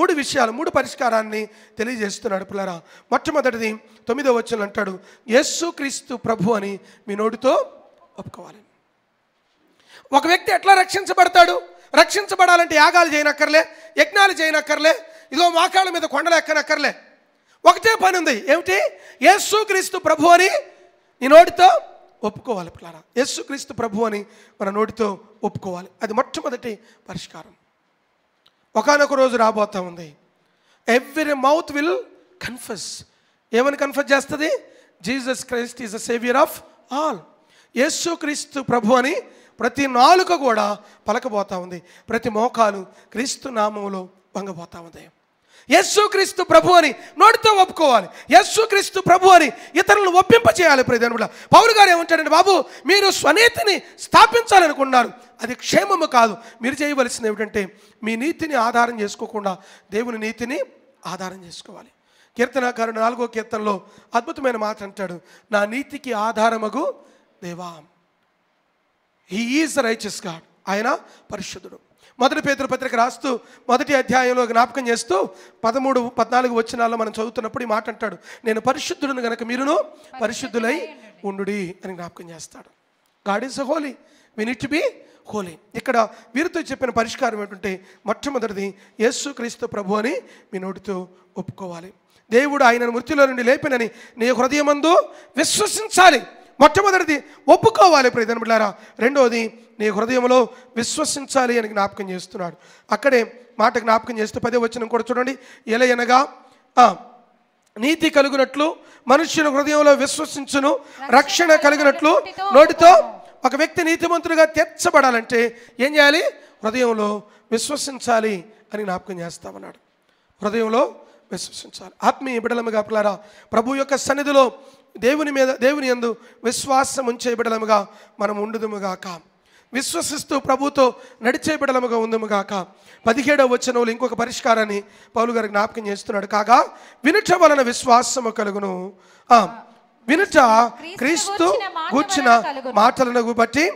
3 విషయాలు, 3 పరిష్కారాన్ని తెలియజేస్తున్నాడు పిల్లరా. మొట్టమొదటిది 9వ వచనం అంటాడు, యేసుక్రీస్తు ప్రభు అని మీ నోటితో ఒప్పుకోవాలి. ఒక వ్యక్తి ఎట్లా రక్షించబడతాడు? రక్షించబడాలంటే యాగాలు చేయనక్కర్లే, యజ్ఞాలు చేయనక్కర్లే, ఇదో మోకాళ్ళ మీద కొండలు ఎక్కనక్కర్లే. ఒకటే పని ఉంది. ఏమిటి? యేసుక్రీస్తు ప్రభు అని నీ నోటితో ఒప్పుకోవాలి పిల్లరా. యేసుక్రీస్తు ప్రభు అని మన నోటితో ఒప్పుకోవాలి. అది మొట్టమొదటి పరిష్కారం. ఒకానొక రోజు రాబోతా ఉంది. Every mouth will confess. ఏమని కన్ఫెస్ చేస్తుంది? Jesus Christ is the saviour of all. యేసుక్రీస్తు ప్రభు అని ప్రతి నాలుక కూడా పలకబోతా ఉంది. ప్రతి మోకాలు క్రీస్తు నామములో వంగబోతా ఉంది. యేసుక్రీస్తు ప్రభు అని నోటితో ఒప్పుకోవాలి. యేసుక్రీస్తు ప్రభు అని ఇతరులను ఒప్పింపచేయాలి. ప్రియదేవుడా, పౌలు గారు ఏమంటాడంటే, బాబు మీరు స్వనీతిని స్థాపించాలనుకున్నారు, అది క్షేమము కాదు. మీరు చేయవలసింది ఏమిటంటే, మీ నీతిని ఆధారం చేసుకోకుండా దేవుని నీతిని ఆధారం చేసుకోవాలి. కీర్తనకారుడు 4వ కీర్తనలో అద్భుతమైన మాట అంటాడు, నా నీతికి ఆధారమగు దేవా. He is the righteous God. ఆయన పరిశుద్ధుడు. 1 పేతురు పత్రిక రాస్తూ 1వ అధ్యాయంలో జ్ఞాపకం చేస్తూ 13, 14 వచనాల్లో మనం చదువుతున్నప్పుడు ఈ మాట అంటాడు, నేను పరిశుద్ధుడును గనక మీరును పరిశుద్ధులై ఉండుడి అని జ్ఞాపకం చేస్తాడు. God is holy, we need to be holy. ఇక్కడ వీరితో చెప్పిన పరిష్కారం ఏంటంటే, మొట్టమొదటిది యేసుక్రీస్తు ప్రభు అని మీ నోటితో ఒప్పుకోవాలి. దేవుడు ఆయనను మృత్యులో నుండి లేపినని నీ హృదయమందు విశ్వసించాలి. మొట్టమొదటిది ఒప్పుకోవాలి ప్రియదేవుని బిడ్డలారా. రెండవది నీ హృదయంలో విశ్వసించాలి అని జ్ఞాపకం చేస్తున్నాడు. అక్కడే మాట జ్ఞాపకం చేస్తూ 10వ వచనం కూడా చూడండి. ఎలయనగా నీతి కలుగునట్లు మనుష్యుని హృదయంలో విశ్వసించును, రక్షణ కలిగినట్లు నోటితో. ఒక వ్యక్తి నీతిమంతుడిగా తీర్చబడాలంటే ఏం చేయాలి? హృదయంలో విశ్వసించాలి అని జ్ఞాపకం చేస్తామన్నాడు. హృదయంలో విశ్వసించాలి. ఆత్మీయ బిడ్డలముగా పిల్లరా, ప్రభు యొక్క సన్నిధిలో దేవుని యందు విశ్వాసం ఉంచే బిడ్డలముగా మనం ఉండుదుముగాక. విశ్వసిస్తూ ప్రభుతో నడిచే బిడ్డలముగా ఉందుముగాక. 17వ వచనంలో ఇంకొక పరిష్కారాన్ని పౌలు గారు జ్ఞాపకం చేస్తున్నాడు. కాగా వినుట వలన విశ్వాసము కలుగును. వినుట క్రీస్తు గూర్చిన మాటలను బట్టి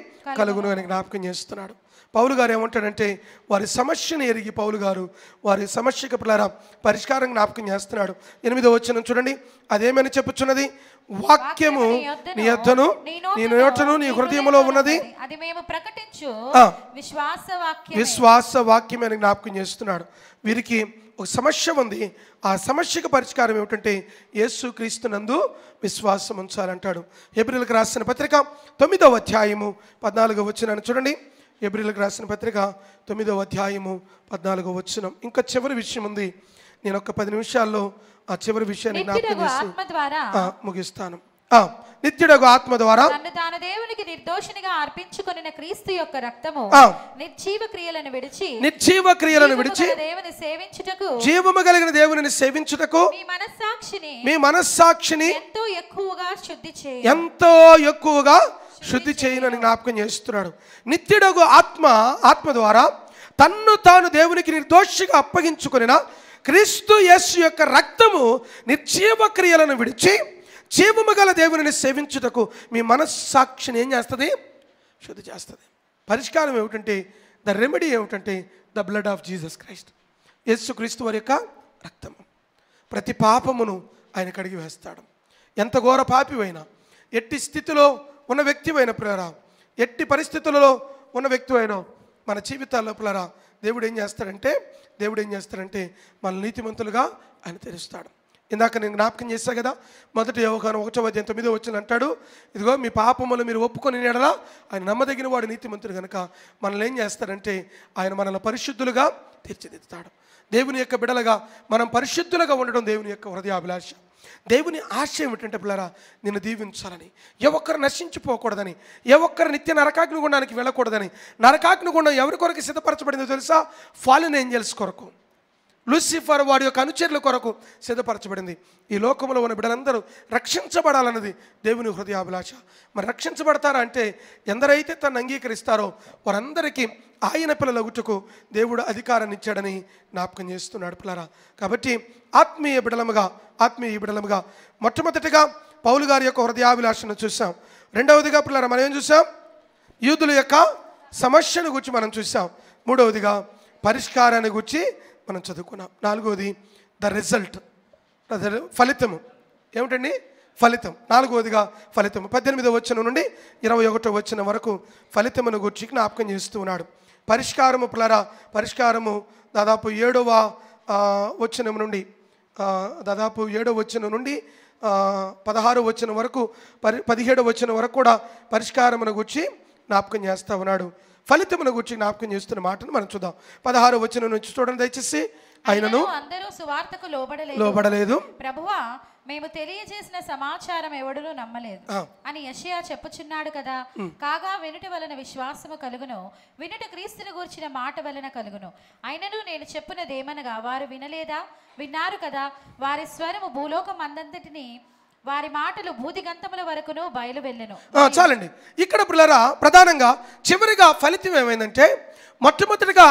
కలుగును అని జ్ఞాపకం చేస్తున్నాడు. పౌలు గారు ఏమంటాడంటే, వారి సమస్యను ఎరిగి పౌలు గారు వారి సమస్యకు పిల్లరా పరిష్కారం జ్ఞాపకం చేస్తున్నాడు. 8వ వచనం చూడండి. అదేమని చెప్పుచున్నది? వాక్యము నీ యొద్దను నీ నోటను నీ హృదయములో ఉన్నది, అది మేము ప్రకటించు విశ్వాస వాక్యం అని జ్ఞాపకం చేస్తున్నాడు. వీరికి ఒక సమస్య ఉంది. ఆ సమస్యకు పరిష్కారం ఏమిటంటే యేసుక్రీస్తునందు విశ్వాసం ఉంచాలంటాడు. హెబ్రీయులకు రాసిన పత్రిక 9వ అధ్యాయము 14వ వచనాన్ని చూడండి. హెబ్రీయులకు రాసిన పత్రిక 9వ అధ్యాయము 14వ వచనం. ఇంకా చివరి విషయం ఉంది. నేను ఒక 10 నిమిషాల్లో ఆ చివరి విషయాన్ని జ్ఞాపకం చేసి ముగిస్తాను. నిత్యుడగు ఆత్మ ద్వారా తన్ను తాను దేవునికి నిర్దోషినిగా అర్పించుకొనిన క్రీస్తు యొక్క రక్తము నిర్జీవ క్రియలను విడిచి దేవుని సేవించుటకు, జీవము కలిగిన దేవునిని సేవించుటకు మీ మనస్సాక్షిని ఎంతో ఎక్కువగా శుద్ధి చేయనని జ్ఞాపకం చేస్తున్నాడు. నిత్యుడగు ఆత్మ ద్వారా తన్ను తాను దేవునికి నిర్దోషిగా అప్పగించుకొనిన క్రీస్తు యేసు యొక్క రక్తము నిర్జీవ క్రియలను విడిచి జీవము గల దేవునిని సేవించుటకు మీ మనస్సాక్షిని ఏం చేస్తుంది? శుద్ధి చేస్తుంది. పరిష్కారం ఏమిటంటే, ద రెమెడీ ఏమిటంటే the blood of Jesus Christ. యేసు క్రీస్తు వారి యొక్క రక్తము ప్రతి పాపమును ఆయన కడిగి వేస్తాడు. ఎంత ఘోర పాపివైనా, ఎట్టి స్థితిలో ఉన్న వ్యక్తివైన పిల్లరా, ఎట్టి పరిస్థితులలో ఉన్న వ్యక్తి అయినా మన జీవితాల్లో పిల్లరా దేవుడు ఏం చేస్తాడంటే మన నీతిమంతులుగా ఆయన తెరుస్తాడు. ఇందాక నేను జ్ఞాపకం చేశా కదా, మొదటి యోహాను 1వ అధ్యాయం 9వ వచనం అంటాడు, ఇదిగో మీ పాపములు మీరు ఒప్పుకొని ఎడల ఆయన నమ్మదగిన వాడు నీతిమంతుడు కనుక మనల్ని ఏం చేస్తాడంటే ఆయన మనల్ని పరిశుద్ధులుగా తీర్చిదిద్దుతాడు. దేవుని యొక్క బిడలుగా మనం పరిశుద్ధులుగా ఉండడం దేవుని యొక్క హృదయాభిలాష. దేవుని ఆశ ఏమిటంటే పిల్లరా, నిన్ను దీవించాలని, ఏ ఒక్కరు నశించిపోకూడదని, ఏ ఒక్కరు నిత్య నరకాగ్ని గుండానికి వెళ్ళకూడదని. నరకాగ్ని గుండం ఎవరి కొరకు సిద్ధపరచబడిందో తెలుసా? ఫాలెన్ ఏంజెల్స్ కొరకు, లూసిఫర్ వాడి యొక్క అనుచరుల కొరకు సిద్ధపరచబడింది. ఈ లోకంలో ఉన్న బిడ్డలందరూ రక్షించబడాలన్నది దేవుని హృదయాభిలాష. మరి రక్షించబడతారా అంటే ఎందరైతే తను అంగీకరిస్తారో వారందరికీ ఆయన పిల్లలగుటకు దేవుడు అధికారాన్ని ఇచ్చాడని జ్ఞాపకం చేస్తున్నాడు పిల్లరా. కాబట్టి ఆత్మీయ బిడలముగా మొట్టమొదటిగా పౌలు గారి యొక్క హృదయాభిలాషను చూసాం. రెండవదిగా పిల్లరా మనం ఏం చూసాం? యూదుల యొక్క సమస్యను గురించి మనం చూసాం. మూడవదిగా పరిష్కారాన్ని గురించి మనం చదువుకున్నాం. నాలుగవది ద రిజల్ట్, ఫలితము ఏమిటండి? ఫలితం. నాలుగవదిగా ఫలితము. 18వ వచనం నుండి 21వ వచనం వరకు ఫలితమును గురించి జ్ఞాపకం చేస్తూ ఉన్నాడు. పరిష్కారము పిల్లరా, పరిష్కారము దాదాపు 7వ వచనం నుండి 16వ వచనం వరకు 17వ వచనం వరకు కూడా పరిష్కారమును గురించి జ్ఞాపకం చేస్తూ ఉన్నాడు. ఫలితమును గురించి జ్ఞాపకం చేస్తున్న మాటను మనం చూద్దాం. 16వ వచనం నుంచి చూడండి దయచేసి. ఆయనను అందరూ సువార్తకు లోబడలేదు, ప్రభువా మేము తెలియజేసిన సమాచారం ఎవడునూ నమ్మలేదు అని యెషయా చెప్పుచున్నాడు కదా. కాగా వినుట వలన విశ్వాసము కలుగును, వినుట క్రీస్తును గూర్చిన మాట వలన కలుగును. అయినను నేను చెప్పునదేమనగా వారు వినలేదా? విన్నారు కదా. వారి స్వరము భూలోకం అందంతటిని, వారి మాటలు భూదిగంతముల వరకును బయలు వెళ్ళెను. చాలండి. ఇక్కడ పిల్లరా ప్రధానంగా చివరిగా ఫలితం ఏమైందంటే, మొట్టమొదటిగా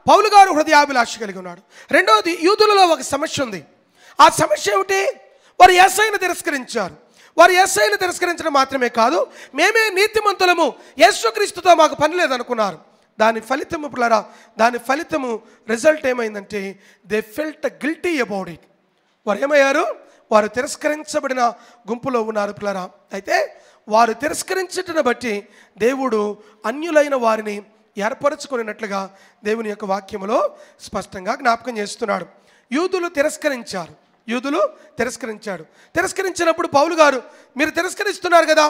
పౌలు గారు హృదయాభిలాష కలిగి ఉన్నాడు. రెండవది యూదులలో ఒక సమస్య ఉంది. ఆ సమస్య ఏమిటి? వారు యేసయ్యను తిరస్కరించారు. వారు యేసయ్యను తిరస్కరించడం మాత్రమే కాదు, మేమే నీతిమంతులము, యేసుక్రీస్తుతో మాకు పని లేదనుకున్నారు. దాని ఫలితము పిల్లరా, దాని ఫలితము రిజల్ట్ ఏమైందంటే they felt guilty about it. వారు ఏమయ్యారు? వారు తిరస్కరించబడిన గుంపులో ఉన్నారు పిల్లరా. అయితే వారు తిరస్కరించటను బట్టి దేవుడు అన్యులైన వారిని ఏర్పరచుకున్నట్లుగా దేవుని యొక్క వాక్యములో స్పష్టంగా జ్ఞాపకం చేస్తున్నాడు. యూదులు తిరస్కరించాడు. తిరస్కరించినప్పుడు పౌలు గారు మీరు తిరస్కరిస్తున్నారు కదా,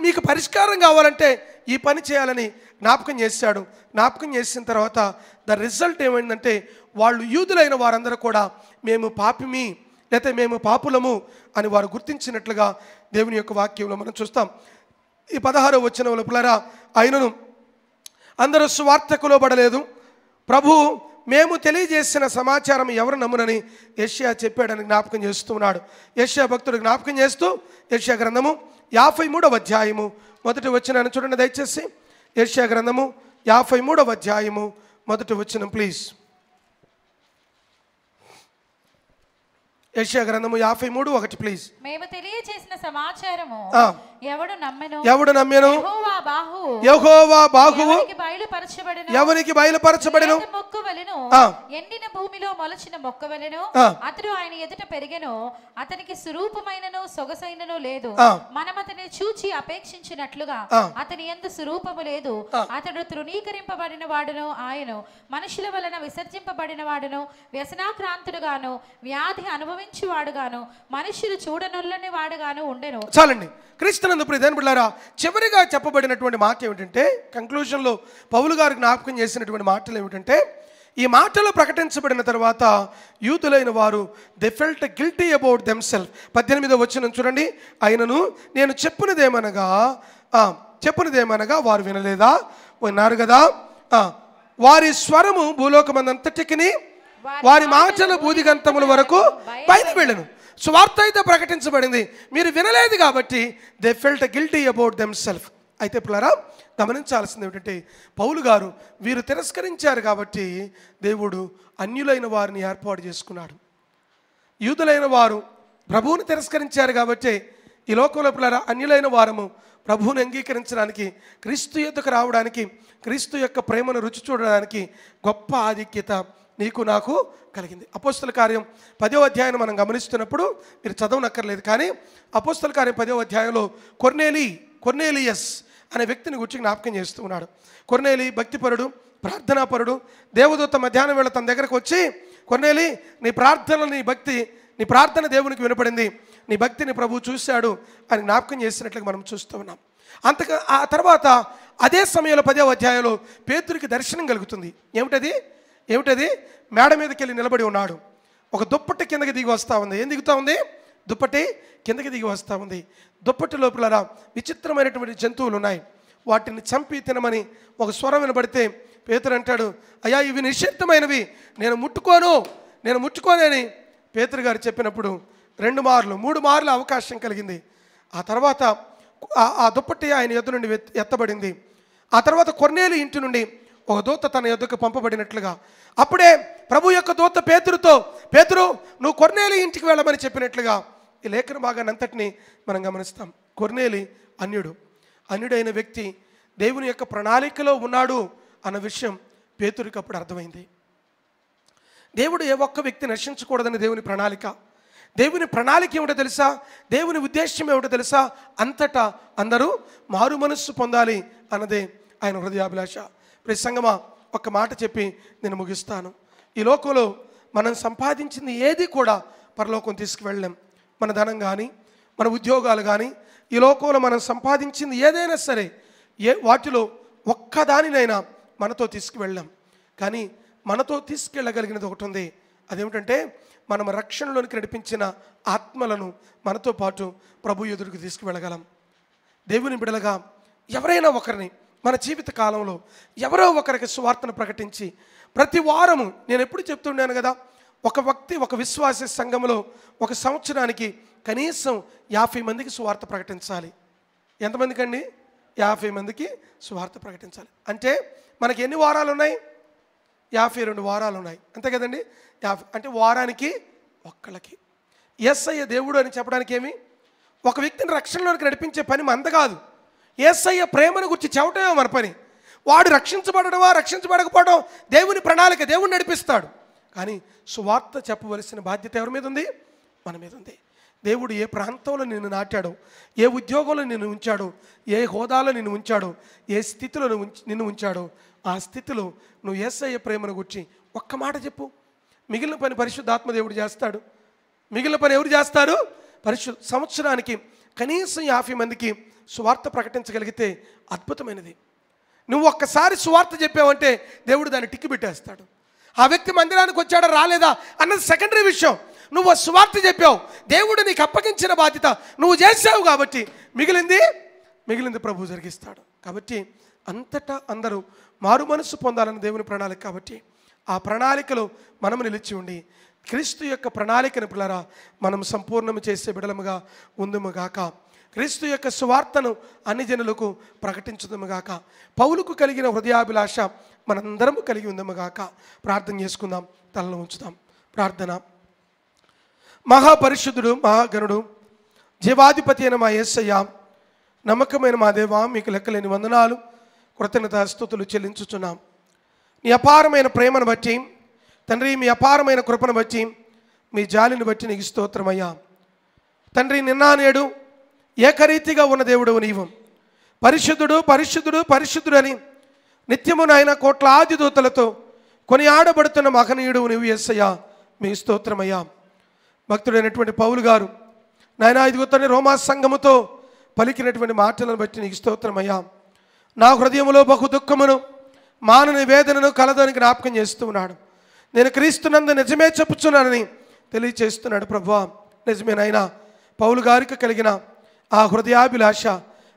మీకు పరిష్కారం కావాలంటే ఈ పని చేయాలని జ్ఞాపకం చేశాడు. జ్ఞాపకం చేసిన తర్వాత ద రిజల్ట్ ఏమైందంటే వాళ్ళు యూదులైన వారందరూ కూడా మేము పాపిమి లేకపోతే మేము పాపులము అని వారు గుర్తించినట్లుగా దేవుని యొక్క వాక్యంలో మనం చూస్తాం. ఈ 16వ వచనంలో పిల్లరా, ఆయనను అందరూ సువార్తకు లోబడలేదు, ప్రభు మేము తెలియజేసిన సమాచారం ఎవరు నమ్మునని యెషయా చెప్పాడని జ్ఞాపకం చేస్తున్నాడు. యెషయా భక్తుడు జ్ఞాపకం చేస్తూ యెషయా గ్రంథము 53వ అధ్యాయము మొదటి వచనాన్ని చూడండి దయచేసి. యెషయా గ్రంథము 53వ అధ్యాయము మొదటి వచనం ప్లీజ్. యెషయా గ్రంథము 53:1 ప్లీజ్. మేము తెలియజేసిన సమాచారము ఎవడు నమ్మెను? యెహోవా బాహువు ఎవరికి బయలుపరచబడెను? ఎండిన భూమిలో మొలచిన మొక్కవలెను. అతడు ఆయన ఎదుట పెరిగెను, అతనికి స్వరూపమైనను సొగసైనను లేదు. మనం అతనిని చూచి అపేక్షించినట్లుగా అతని యందు స్వరూపము లేదు. అతడు తృణీకరింపబడిన వాడును, ఆయన మనుషుల వలన విసర్జింపబడిన వాడును, వ్యసనాక్రాంతుడుగాను వ్యాధి అనుభవించువాడుగాను మనుషులు చూడనొల్లని వాడుగాను ఉండెను. చాలండి. క్రీస్తు క్రీస్తునందు ప్రియమైన బిడ్డలారా, చివరిగా చెప్పబడినటువంటి మాట ఏమిటంటే, కంక్లూజన్లో పౌలు గారు జ్ఞాపకం చేసినటువంటి మాటలు ఏమిటంటే, ఈ మాటలు ప్రకటించబడిన తర్వాత యూదులైన వారు they felt guilty about themselves. 18వ వచనం చూడండి. అయినను నేను చెప్పినదేమనగా వారు వినలేదా? విన్నారు కదా. వారి స్వరము భూలోకమందంతటికిని వారి మాటలు బూదిగంతముల వరకు బయలు వెళ్ళను. సువార్త అయితే ప్రకటించబడింది, మీరు వినలేదు కాబట్టి they felt guilty about themself. అయితే పిల్లరా, గమనించాల్సింది ఏమిటంటే, పౌలు గారు వీరు తిరస్కరించారు కాబట్టి దేవుడు అన్యులైన వారిని ఏర్పాటు చేసుకున్నాడు. యూదులైన వారు ప్రభువుని తిరస్కరించారు కాబట్టి ఈ లోకంలో పిల్లరా అన్యులైన వారము ప్రభువుని అంగీకరించడానికి, క్రీస్తు యొద్దకు రావడానికి, క్రీస్తు యొక్క ప్రేమను రుచి చూడడానికి గొప్ప ఆధిక్యత నీకు నాకు కలిగింది. అపోస్తల కార్యం 10వ అధ్యాయం మనం గమనిస్తున్నప్పుడు మీరు చదవనక్కర్లేదు, కానీ అపోస్తల కార్యం 10వ అధ్యాయంలో కొర్నేలియస్ అనే వ్యక్తిని గురించి జ్ఞాపకం చేస్తూ ఉన్నాడు. కొర్నేలి భక్తిపరుడు, ప్రార్థనాపరుడు. దేవదూత మధ్యాహ్నం వేళ తన దగ్గరకు వచ్చి, కొర్నేలి, నీ ప్రార్థన దేవునికి వినపడింది, నీ భక్తిని ప్రభు చూశాడు అని జ్ఞాపకం చేసినట్లుగా మనం చూస్తూ ఉన్నాం. ఆ తర్వాత అదే సమయంలో 10వ అధ్యాయంలో పేతురికి దర్శనం కలుగుతుంది. ఏమిటది? మేడ మీదకి వెళ్ళి నిలబడి ఉన్నాడు. ఒక దుప్పటి కిందకి దిగి వస్తూ ఉంది. ఏం దిగుతూ ఉంది? దుప్పటి కిందకి దిగి వస్తూ ఉంది. దుప్పటి లోపల విచిత్రమైనటువంటి జంతువులు ఉన్నాయి. వాటిని చంపి తినమని ఒక స్వరం వినబడితే పేతురు అంటాడు, అయ్యా ఇవి నిషిద్ధమైనవి, నేను ముట్టుకోను అని పేతురు గారు చెప్పినప్పుడు 2 మార్లు 3 మార్లు అవకాశం కలిగింది. ఆ తర్వాత ఆ దుప్పటి ఆయన యొద్ద నుండి ఎత్తబడింది. ఆ తర్వాత కొర్నేలి ఇంటి నుండి ఒక దూత తన యొద్దకు పంపబడినట్లుగా, అప్పుడే ప్రభు యొక్క దూత పేతురు నువ్వు కొర్నేలి ఇంటికి వెళ్ళమని చెప్పినట్లుగా ఈ లేఖన భాగాన్ని అంతటిని మనం గమనిస్తాం. కొర్నేలి అన్యుడైన వ్యక్తి దేవుని యొక్క ప్రణాళికలో ఉన్నాడు అన్న విషయం పేతురికి అప్పుడు అర్థమైంది. దేవుడు ఏ ఒక్క వ్యక్తి నశించకూడదని దేవుని ప్రణాళిక. దేవుని ప్రణాళిక ఏమిటో తెలుసా? దేవుని ఉద్దేశం ఏమిటో తెలుసా? అంతటా అందరూ మారు మనస్సు పొందాలి అన్నదే ఆయన హృదయాభిలాష. ప్రతి సంగమా, ఒక్క మాట చెప్పి నేను ముగిస్తాను. ఈ లోకంలో మనం సంపాదించింది ఏది కూడా పరలోకం తీసుకువెళ్ళలేం. మన ధనం కానీ, మన ఉద్యోగాలు కానీ, ఈ లోకంలో మనం సంపాదించింది ఏదైనా సరే వాటిలో ఒక్కదానినైనా మనతో తీసుకువెళ్ళాం. కానీ మనతో తీసుకెళ్ళగలిగినది ఒకటి ఉంది. అదేమిటంటే, మనం రక్షణలోనికి నడిపించిన ఆత్మలను మనతో పాటు ప్రభు ఎదురుకు తీసుకువెళ్ళగలం. దేవుని బిడలగా ఎవరైనా ఒకరిని మన జీవిత కాలంలో ఎవరో ఒకరికి సువార్తను ప్రకటించి, ప్రతి వారము నేను ఎప్పుడు చెప్తున్నాను కదా, ఒక విశ్వాస సంఘంలో ఒక సంవత్సరానికి కనీసం 50 మందికి సువార్త ప్రకటించాలి. ఎంతమందికి అండి? 50 మందికి సువార్త ప్రకటించాలి. అంటే మనకి ఎన్ని వారాలు ఉన్నాయి? 52 వారాలు ఉన్నాయి, అంతే కదండి. 50 అంటే వారానికి ఒక్కళ్ళకి. యేసయ్య దేవుడు అని చెప్పడానికి ఏమి? ఒక వ్యక్తిని రక్షణలోకి నడిపించే పని మంద కాదు. యేసయ్య ప్రేమను గురించి చెప్పటమే మన పని. వాడు రక్షించబడడమా రక్షించబడకపోవడం దేవుని ప్రణాళిక, దేవుడు నడిపిస్తాడు. కానీ సువార్త చెప్పవలసిన బాధ్యత ఎవరి మీద ఉంది? మన మీద ఉంది. దేవుడు ఏ ప్రాంతంలో నిన్ను నాటాడో, ఏ ఉద్యోగంలో నిన్ను ఉంచాడో, ఏ హోదాలో నిన్ను ఉంచాడో, ఏ స్థితిలో నిన్ను ఉంచాడో, ఆ స్థితిలో నువ్వు యేసయ్య ప్రేమను గురించి ఒక్క మాట చెప్పు. మిగిలిన పని పరిశుద్ధాత్మ దేవుడు చేస్తాడు. మిగిలిన పని ఎవరు చేస్తారు? సంవత్సరానికి కనీసం 50 మందికి సువార్త ప్రకటించగలిగితే అద్భుతమైనది. నువ్వు ఒక్కసారి సువార్త చెప్పావంటే దేవుడు దాన్ని టిక్కి పెట్టేస్తాడు. ఆ వ్యక్తి మందిరానికి వచ్చాడా రాలేదా అన్నది సెకండరీ విషయం. నువ్వు సువార్త చెప్పావు, దేవుడు నీకు అప్పగించిన బాధ్యత నువ్వు చేసావు కాబట్టి మిగిలింది ప్రభు జరిగిస్తాడు. కాబట్టి అంతటా అందరూ మారు మనస్సు పొందాలని దేవుని ప్రణాళిక. కాబట్టి ఆ ప్రణాళికలో మనం నిలిచి ఉండి క్రీస్తు యొక్క ప్రణాళికను పిల్లరా మనం సంపూర్ణము చేసే బిడలముగా ఉందుముగాక. క్రీస్తు యొక్క సువార్తను అన్ని జనులకు ప్రకటించుదుముగాక. పౌలుకు కలిగిన హృదయాభిలాష మనందరము కలిగి ఉందముగాక. ప్రార్థన చేసుకుందాం, తలలో ఉంచుదాం. ప్రార్థన. మహాపరిశుద్ధుడు, మహాగణుడు, జీవాధిపతి అయిన మా యేసయ్య, నమ్మకమైన మా దేవా, మీకు లెక్కలేని వందనాలు, కృతజ్ఞతా స్తుతులు చెల్లించుచున్నాం. నీ అపారమైన ప్రేమను బట్టి తండ్రి, మీ అపారమైన కృపను బట్టి, మీ జాలిని బట్టి నీకు స్తోత్రమయ్యా. తండ్రి, నిన్న నేడు ఏకరీతిగా ఉన్న దేవుడు నీవు. పరిశుద్ధుడు పరిశుద్ధుడు పరిశుద్ధుడు అని నిత్యము నాయన కోట్లాది దూతలతో కొని ఆడబడుతున్న మహనీయుడు నీవు యేసయ్యా, మీ స్తోత్రమయ్యా. భక్తుడైనటువంటి పౌలు గారు నాయన ఇదిగోతోనే రోమా సంఘముతో పలికినటువంటి మాటలను బట్టి నీకు స్తోత్రమయ్యా. నా హృదయంలో బహు దుఃఖమును మానని వేదనను కలదని జ్ఞాపకం చేస్తూ ఉన్నాడు. నేను క్రీస్తునందు నిజమే చెప్పుచున్నానని తెలియచేస్తున్నాడు. ప్రభువా, నిజమేనైనా పౌలు గారికి కలిగిన ఆ హృదయాభిలాష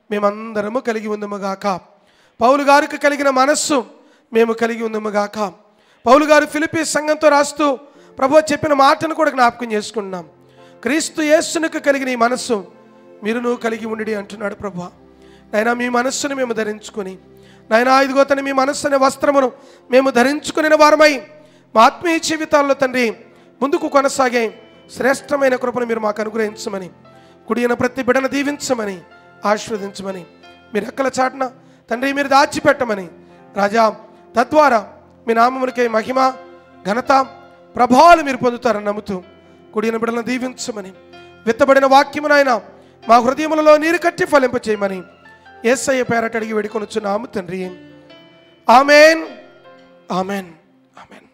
మేమందరము కలిగి ఉందముగాక. పౌలు గారికి కలిగిన మనస్సు మేము కలిగి ఉందముగాక. పౌలు గారు ఫిలిప్పీ సంఘంతో రాస్తూ ప్రభువా చెప్పిన మాటను కూడా జ్ఞాపకం చేసుకుంటున్నాం. క్రీస్తు యేసునికి కలిగిన ఈ మనస్సు మీరును కలిగి ఉండి అంటున్నాడు. ప్రభువా, నాయనా మీ మనస్సును మేము ధరించుకొని, నాయనా ఇదిగో తండ్రి మీ మనస్సు అనే వస్త్రమును మేము ధరించుకునే వారమై మా ఆత్మీయ జీవితాల్లో తండ్రి ముందుకు కొనసాగే శ్రేష్టమైన కృపను మీరు మాకు అనుగ్రహించమని, కుడిన ప్రతి బిడ్డను దీవించమని, ఆశీర్వదించమని, మీరు రెక్కల చాటున తండ్రి మీరు దాచిపెట్టమని రాజా, తద్వారా మీ నామమునికే మహిమ ఘనత ప్రభావాలు మీరు పొందుతారని నమ్ముతూ కుడిన బిడ్డలను దీవించమని, విత్తబడిన వాక్యమునైనా మా హృదయములలో నీరు కట్టి ఫలింపచేయమని యేసయ్య పేరట అడిగి వేడుకొనుచున్నాము తండ్రి. ఆమేన్, ఆమేన్, ఆమేన్.